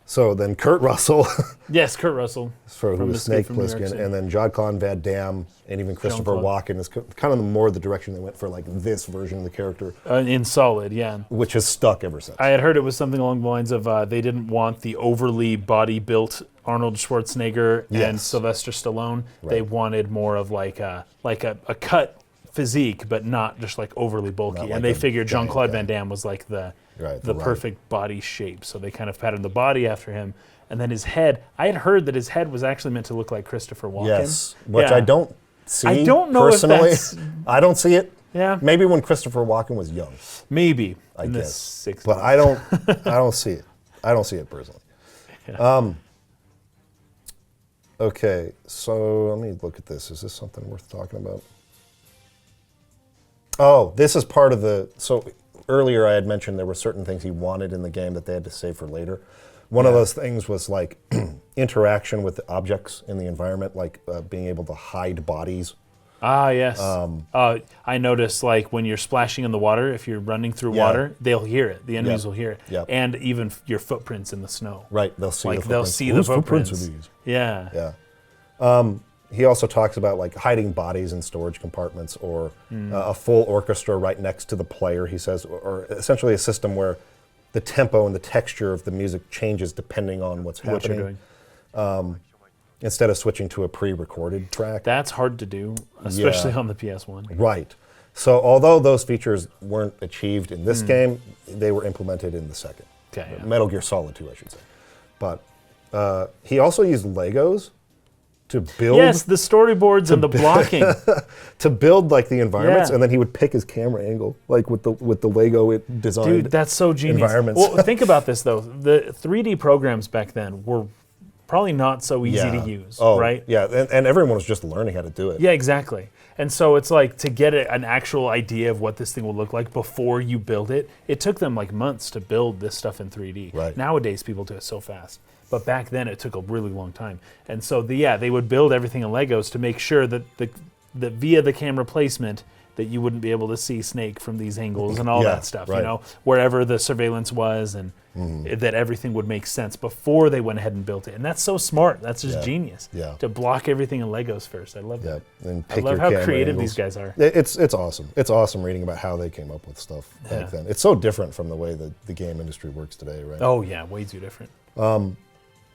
So then Kurt Russell. Yes, Kurt Russell. Who was Snake Plissken, and then Jean-Claude Van Damme, and even Christopher Walken is kind of more the direction they went for, like this version of the character. In Solid, yeah. Which has stuck ever since. I had heard it was something along the lines of they didn't want the overly body-built Arnold Schwarzenegger and Sylvester Stallone. Right. They wanted more of like a cut physique, but not just like overly bulky. Like, and they figured Jean-Claude Van Damme was like the perfect body shape. So they kind of patterned the body after him. And then his head, I had heard that his head was actually meant to look like Christopher Walken. Yes, which I don't see. I don't know personally. If that's... I don't see it. Yeah. Maybe when Christopher Walken was young. Maybe. I guess. The 60s. But I don't see it. I don't see it personally. Yeah. Okay, so let me look at this. Is this something worth talking about? Oh, this is part of the... So earlier I had mentioned there were certain things he wanted in the game that they had to save for later. One of those things was like interaction with the objects in the environment, like being able to hide bodies. Ah, yes. I noticed like when you're splashing in the water, if you're running through water, they'll hear it. The enemies will hear it. Yep. And even your footprints in the snow. Right, they'll see like the they'll footprints. see the footprints. Are these? Yeah. Yeah. He also talks about like hiding bodies in storage compartments or a full orchestra right next to the player, he says, or essentially a system where the tempo and the texture of the music changes depending on what's happening. What you're doing. Instead of switching to a pre-recorded track. That's hard to do, especially on the PS1. Right. So although those features weren't achieved in this game, they were implemented in the second. Okay, Metal Gear Solid 2, I should say. But he also used Legos to build... Yes, the storyboards and the blocking. To build like the environments, and then he would pick his camera angle, like with the Lego designed. Dude, that's so genius. Environments. Well, think about this though. The 3D programs back then were probably not so easy to use, right? Yeah, and everyone was just learning how to do it. Yeah, exactly. And so it's like to get an actual idea of what this thing will look like before you build it, it took them like months to build this stuff in 3D. Right. Nowadays, people do it so fast. But back then, it took a really long time. And so, they would build everything in Legos to make sure that that via the camera placement, that you wouldn't be able to see Snake from these angles and all that stuff, right. Wherever the surveillance was, and that everything would make sense before they went ahead and built it. And that's so smart. That's just genius. Yeah. To block everything in Legos first. I love that. And I pick love your how camera creative angles. these guys are. It's awesome. It's awesome reading about how they came up with stuff back then. It's so different from the way that the game industry works today, right? Oh, yeah, way too different.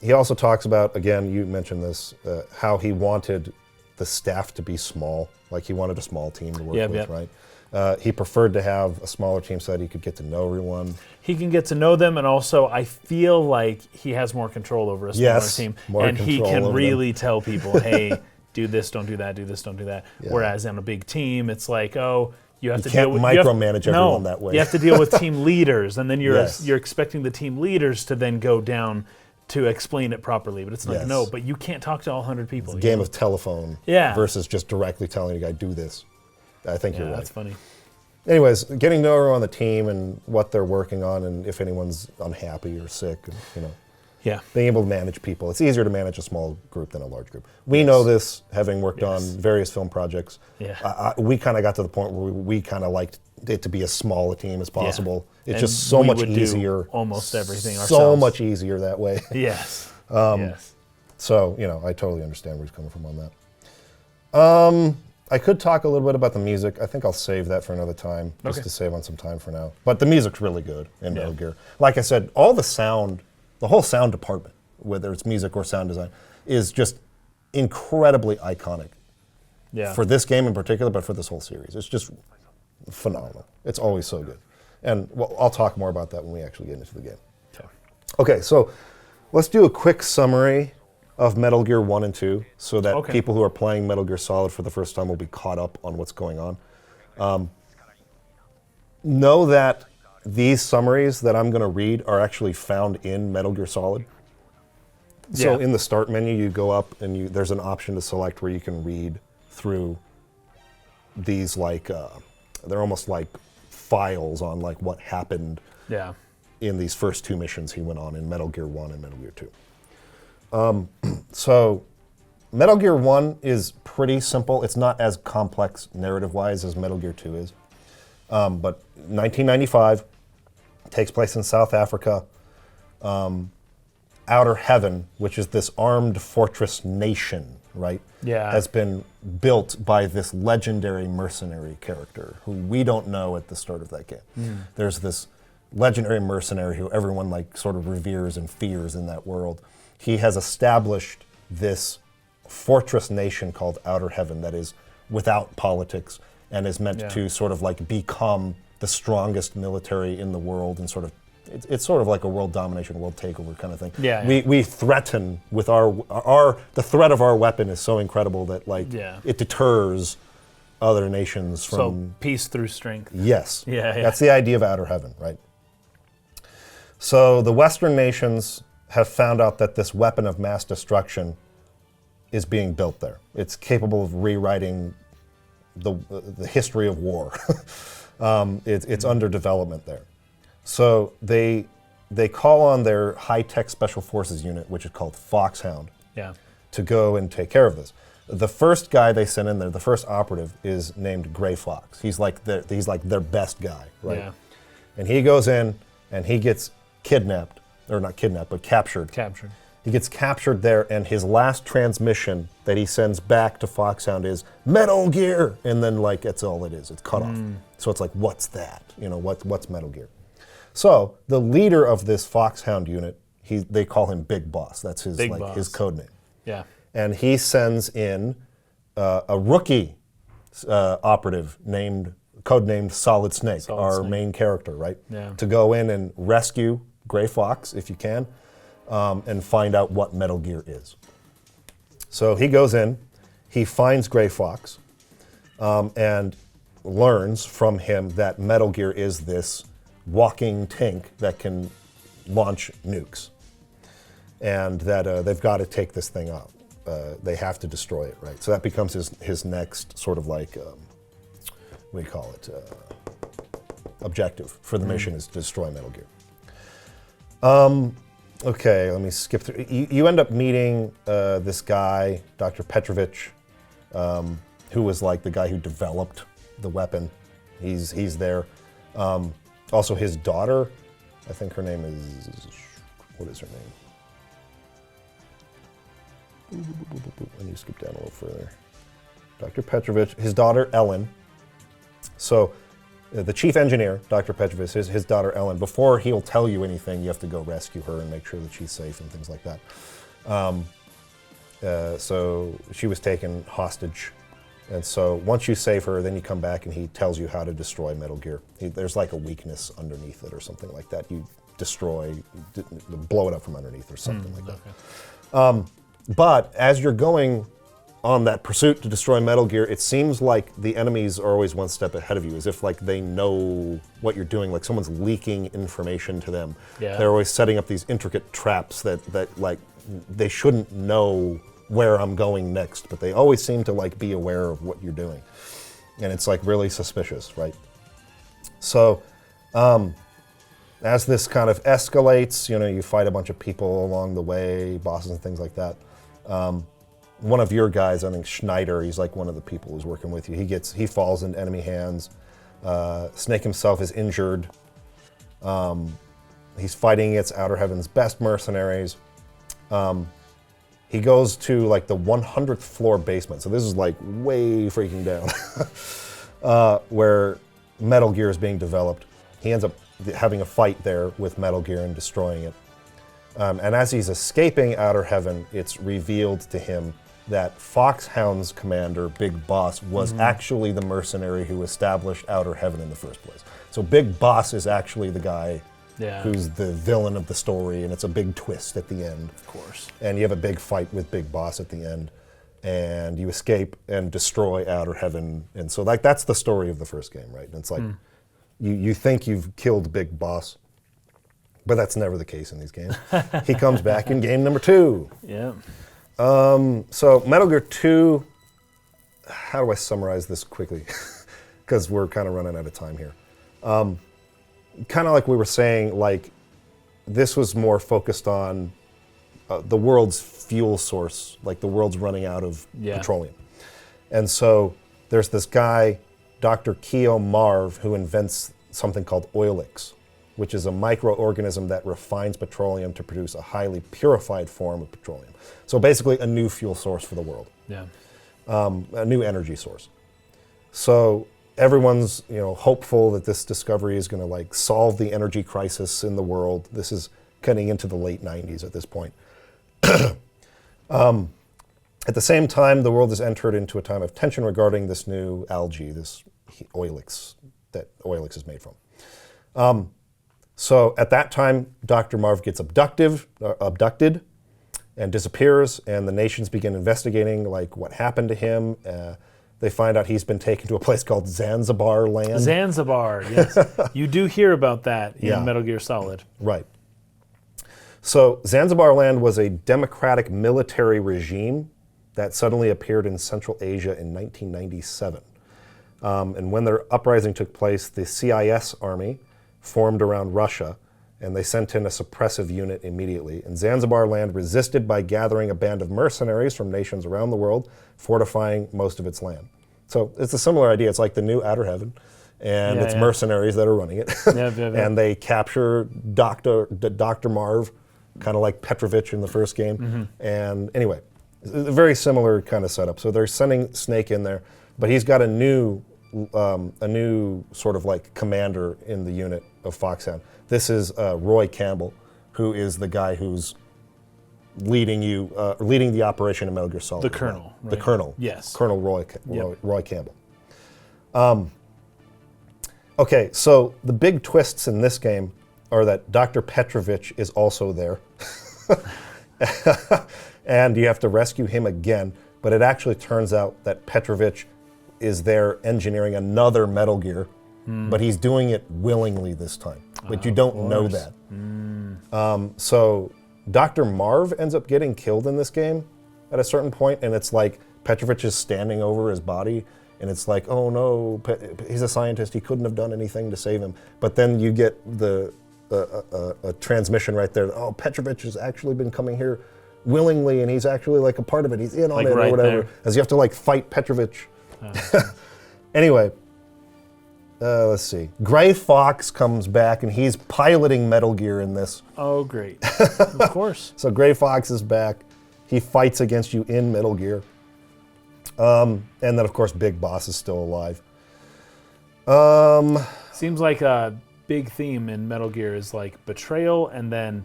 He also talks about, again, you mentioned this, how he wanted the staff to be small. Like he wanted a small team to work with, right? He preferred to have a smaller team so that he could get to know everyone. He can get to know them, and also I feel like he has more control over a smaller team. And he can really tell people, hey, do this, don't do that, do this, don't do that. Yeah. Whereas on a big team, it's like, oh, you have to deal with... micromanage everyone that way. You have to deal with team leaders, and then you're expecting the team leaders to then go down to explain it properly, but it's like, no, but you can't talk to all 100 people. It's a game of telephone versus just directly telling a guy, do this. I think you're right. That's funny. anyways, getting to know everyone on the team and what they're working on, and if anyone's unhappy or sick, and, Yeah. being able to manage people. It's easier to manage a small group than a large group. We know this, having worked on various film projects. Yeah. We kind of got to the point where we kind of liked it to be as small a team as possible. It's And just so we much would do easier. almost everything So ourselves. much easier that way. Yes. Yes. So, I totally understand where he's coming from on that. I could talk a little bit about the music. I think I'll save that for another time, just to save on some time for now. But the music's really good in Metal Gear. Like I said, all the sound, the whole sound department, whether it's music or sound design, is just incredibly iconic. Yeah. For this game in particular, but for this whole series. It's just phenomenal. It's always so good. And I'll talk more about that when we actually get into the game. Okay, so let's do a quick summary of Metal Gear 1 and 2 so that people who are playing Metal Gear Solid for the first time will be caught up on what's going on. Know that these summaries that I'm going to read are actually found in Metal Gear Solid. So in the start menu, you go up and there's an option to select where you can read through these they're almost like files on like what happened in these first two missions he went on in Metal Gear 1 and Metal Gear 2. So Metal Gear 1 is pretty simple. It's not as complex narrative-wise as Metal Gear 2 is. But 1995, takes place in South Africa. Outer Heaven, which is this armed fortress nation, right? Yeah. Has been built by this legendary mercenary character who we don't know at the start of that game. There's this legendary mercenary who everyone like sort of reveres and fears in that world. He has established this fortress nation called Outer Heaven that is without politics and is meant to sort of like become the strongest military in the world and sort of it's sort of like a world domination, world takeover kind of thing. We threaten with the threat of our weapon is so incredible that it deters other nations from. So peace through strength. Yes. That's the idea of Outer Heaven, right? So the Western nations have found out that this weapon of mass destruction is being built there. It's capable of rewriting the history of war. It's under development there. So they call on their high-tech special forces unit, which is called Foxhound, to go and take care of this. The first guy they sent in there, the first operative, is named Gray Fox. He's like their best guy, right? Yeah. And he goes in and he gets kidnapped, or not kidnapped, but captured. He gets captured there, and his last transmission that he sends back to Foxhound is Metal Gear, and then that's all it is. It's cut off. So it's like, what's that? What's Metal Gear? So the leader of this Foxhound unit, they call him Big Boss. That's his his code name. Yeah. And he sends in a rookie operative codenamed Solid Snake, main character, right? Yeah. To go in and rescue Gray Fox, if you can, and find out what Metal Gear is. So he goes in, he finds Gray Fox, and learns from him that Metal Gear is this walking tank that can launch nukes, and that they've got to take this thing out. They have to destroy it, right? So that becomes his next sort of what do you call it? Objective for the mission is to destroy Metal Gear. Okay, let me skip through. You end up meeting this guy, Dr. Petrovich, who was the guy who developed the weapon. He's there. Also, his daughter, I think her name is, what is her name? Let me skip down a little further. Dr. Petrovich, his daughter Ellen. So the chief engineer, Dr. Petrovich, his daughter Ellen, before he'll tell you anything, you have to go rescue her and make sure that she's safe and things like that. So she was taken hostage. And so once you save her, then you come back and he tells you how to destroy Metal Gear. There's a weakness underneath it or something like that. You blow it up from underneath or something like that. Okay. But as you're going on that pursuit to destroy Metal Gear, it seems like the enemies are always one step ahead of you, as if they know what you're doing, like someone's leaking information to them. Yeah. They're always setting up these intricate traps that they shouldn't know where I'm going next, but they always seem to be aware of what you're doing. And it's really suspicious, right? So, as this kind of escalates, you fight a bunch of people along the way, bosses and things like that. One of your guys, I think Schneider, he's like one of the people who's working with you. He falls into enemy hands. Snake himself is injured. He's fighting against Outer Heaven's best mercenaries. He goes to like the 100th floor basement. So this is like way freaking down, where Metal Gear is being developed. He ends up having a fight there with Metal Gear and destroying it. And as he's escaping Outer Heaven, it's revealed to him that Foxhound's commander, Big Boss, was actually the mercenary who established Outer Heaven in the first place. So Big Boss is actually the guy who's the villain of the story, and it's a big twist at the end. Of course. And you have a big fight with Big Boss at the end, and you escape and destroy Outer Heaven. And so that's the story of the first game, right? And it's like, you think you've killed Big Boss, but that's never the case in these games. He comes back in game number 2. Yeah. So Metal Gear 2, how do I summarize this quickly? Because we're kind of running out of time here. Kind of like we were saying, like this was more focused on the world's fuel source, like the world's running out of petroleum. And so there's this guy, Dr. Keo Marv, who invents something called Oilix, which is a microorganism that refines petroleum to produce a highly purified form of petroleum. So basically a new fuel source for the world. Yeah. A new energy source. So everyone's hopeful that this discovery is going to like solve the energy crisis in the world. This is getting into the late 90s at this point. At the same time, the world has entered into a time of tension regarding this new algae, this Oilix, that Oilix is made from. So at that time, Dr. Marv gets abducted and disappears, and the nations begin investigating like what happened to him. They find out he's been taken to a place called Zanzibar Land. Zanzibar, yes. You do hear about that in Metal Gear Solid. Right. So Zanzibar Land was a democratic military regime that suddenly appeared in Central Asia in 1997. And when their uprising took place, the CIS army formed around Russia, and they sent in a suppressive unit immediately. And Zanzibar Land resisted by gathering a band of mercenaries from nations around the world, fortifying most of its land. So it's a similar idea. It's like the new Outer Heaven, and it's mercenaries that are running it. And they capture Dr. Marv, kind of like Petrovich in the first game. And anyway, a very similar kind of setup. So they're sending Snake in there, but he's got a new sort of like commander in the unit of Foxhound. This is Roy Campbell, who is the guy who's leading the operation in Metal Gear Solid. The Colonel. Right? The Colonel. Yes. Colonel Roy Campbell. Okay, so the big twists in this game are that Dr. Petrovich is also there. And you have to rescue him again, but it actually turns out that Petrovich is there engineering another Metal Gear, but he's doing it willingly this time. But you don't know that. So Dr. Marv ends up getting killed in this game at a certain point, and it's like Petrovich is standing over his body, and it's like, oh no, he's a scientist, he couldn't have done anything to save him. But then you get a transmission right there, oh, Petrovich has actually been coming here willingly, and he's actually like a part of it, he's in on like it or whatever. There. As you have to like fight Petrovich. Anyway, let's see. Gray Fox comes back, and he's piloting Metal Gear in this. Oh, great. Of course. So Gray Fox is back. He fights against you in Metal Gear. And then, of course, Big Boss is still alive. Seems like a big theme in Metal Gear is like betrayal and then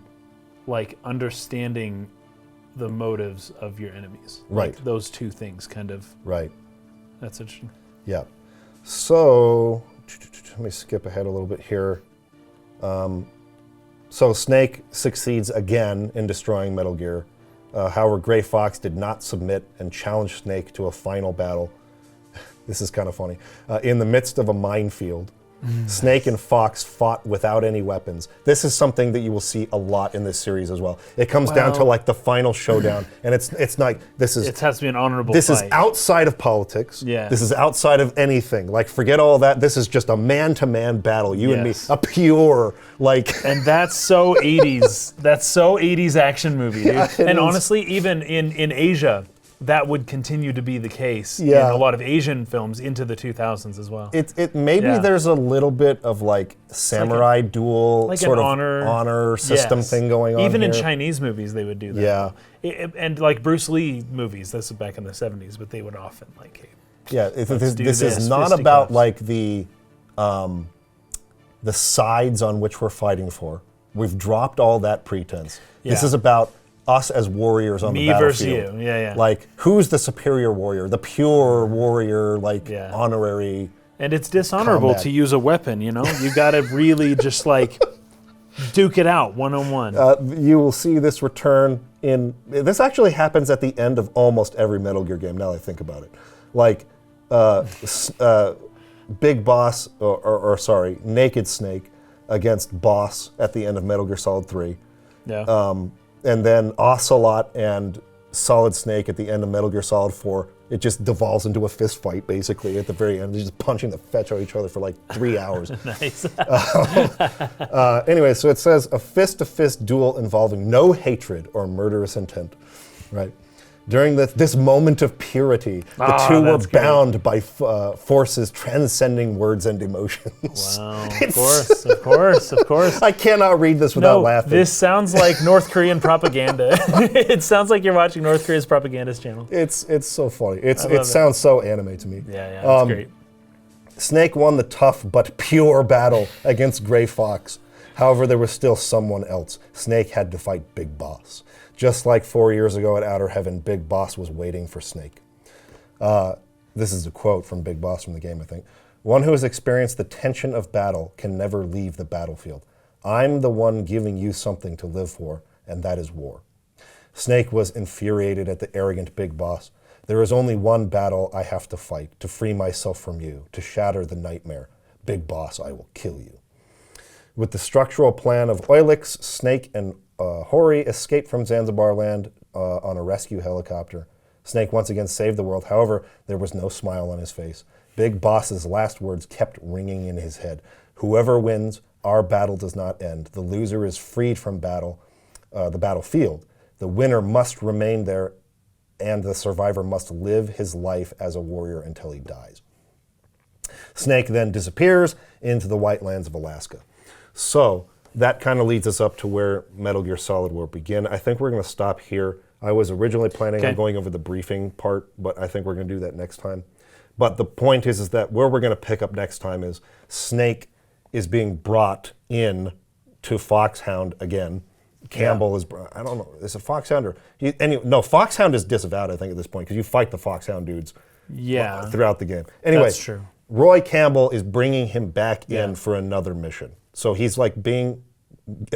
like understanding the motives of your enemies. Right. Like those two things kind of. Right. That's interesting. Yeah. So, let me skip ahead a little bit here. So Snake succeeds again in destroying Metal Gear. However, Gray Fox did not submit and challenged Snake to a final battle. This is kind of funny. In the midst of a minefield. Snake and Fox fought without any weapons. This is something that you will see a lot in this series as well. It comes down to like the final showdown, and it's not. This is. It has to be an honorable This fight. is outside of politics. Yeah. This is outside of anything. Like, forget all that. This is just a man-to-man battle. You and me. Yes. A pure, like. And that's so 80s. That's so 80s action movie, dude. Yeah, it and is. honestly, even in Asia, that would continue to be the case Yeah. in a lot of Asian films into the 2000s as well. It maybe Yeah. there's a little bit of like samurai duel like sort an of honor system Yes. thing going on. Even in here. Chinese movies, they would do that. Yeah. And like Bruce Lee movies, this is back in the 70s, but they would often like, hey, Yeah, this do is this, not about fisticuffs. like the sides on which we're fighting for. We've dropped all that pretense. This Yeah. is about us as warriors on me the versus battlefield. you. Yeah, yeah. Like, who's the superior warrior? The pure warrior, like Yeah. honorary. And it's dishonorable combat. to use a weapon, you know? You gotta really just like duke it out one-on-one. You will see this return in. This actually happens at the end of almost every Metal Gear game. Now that I think about it, like Big Boss, or sorry, Naked Snake against Boss at the end of Metal Gear Solid 3. Yeah. And then Ocelot and Solid Snake at the end of Metal Gear Solid 4. It just devolves into a fist fight, basically, at the very end. They're just punching the fetch out of each other for like 3 hours. Nice. Anyway, so it says, a fist-to-fist duel involving no hatred or murderous intent, right? During this moment of purity, the two were that's great. bound by forces transcending words and emotions. Wow. Of course. I cannot read this without laughing. This sounds like North Korean propaganda. It sounds like you're watching North Korea's propagandist channel. It's so funny. love It it. sounds so anime to me. Yeah, that's great. Snake won the tough but pure battle against Gray Fox. However, there was still someone else. Snake had to fight Big Boss. Just like 4 years ago at Outer Heaven, Big Boss was waiting for Snake. This is a quote from Big Boss from the game, I think. One who has experienced the tension of battle can never leave the battlefield. I'm the one giving you something to live for, and that is war. Snake was infuriated at the arrogant Big Boss. There is only one battle I have to fight, to free myself from you, to shatter the nightmare. Big Boss, I will kill you. With the structural plan of Oilix, Snake and Hori escaped from Zanzibar land on a rescue helicopter. Snake once again saved the world. However, there was no smile on his face. Big Boss's last words kept ringing in his head. Whoever wins, our battle does not end. The loser is freed from the battlefield. The winner must remain there, and the survivor must live his life as a warrior until he dies. Snake then disappears into the white lands of Alaska. So that kind of leads us up to where Metal Gear Solid will begin. I think we're going to stop here. I was originally planning on going over the briefing part, but I think we're going to do that next time. But the point is that where we're going to pick up next time is Snake is being brought in to Foxhound again. Campbell is, I don't know, is it Foxhound or, no, Foxhound is disavowed, I think, at this point, because you fight the Foxhound dudes throughout the game. Anyway, That's true. Roy Campbell is bringing him back in for another mission. So he's like being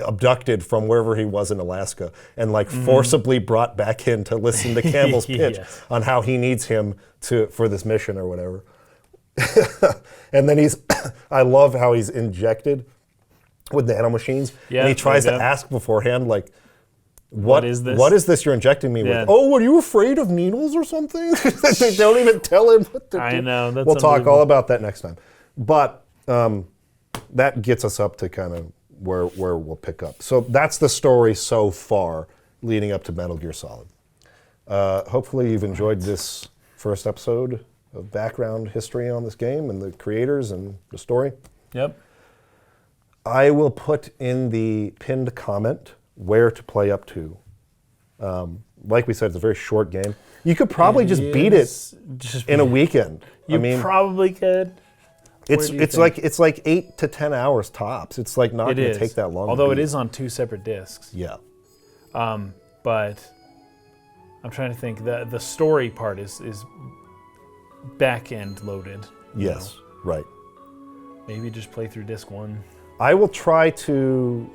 abducted from wherever he was in Alaska and like forcibly brought back in to listen to Campbell's pitch on how he needs him for this mission or whatever. And then I love how he's injected with nanomachines. And he tries to ask beforehand, like, what is this? What is this you're injecting me with? Oh, are you afraid of needles or something? They don't even tell him what to do. I know. That's we'll talk all about that next time. But that gets us up to kind of where we'll pick up. So that's the story so far leading up to Metal Gear Solid. Hopefully you've enjoyed this first episode of background history on this game and the creators and the story. Yep. I will put in the pinned comment where to play up to. Like we said, it's a very short game. You could probably just beat it in a weekend. You probably could. It's like 8 to 10 hours tops. It's like not going to take that long. Although it is on 2 separate discs. Yeah. But I'm trying to think. The story part is back end loaded. Yes. Right. Maybe just play through disc 1. I will try to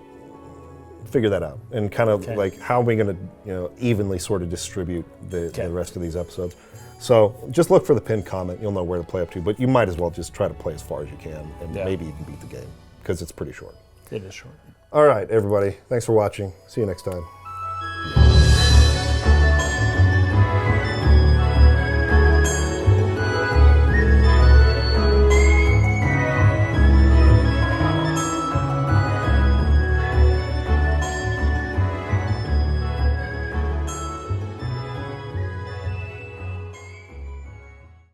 figure that out and kind of like how are we going to evenly sort of distribute the rest of these episodes. So just look for the pinned comment. You'll know where to play up to, but you might as well just try to play as far as you can, and maybe you can beat the game because it's pretty short. It is short. All right, everybody. Thanks for watching. See you next time.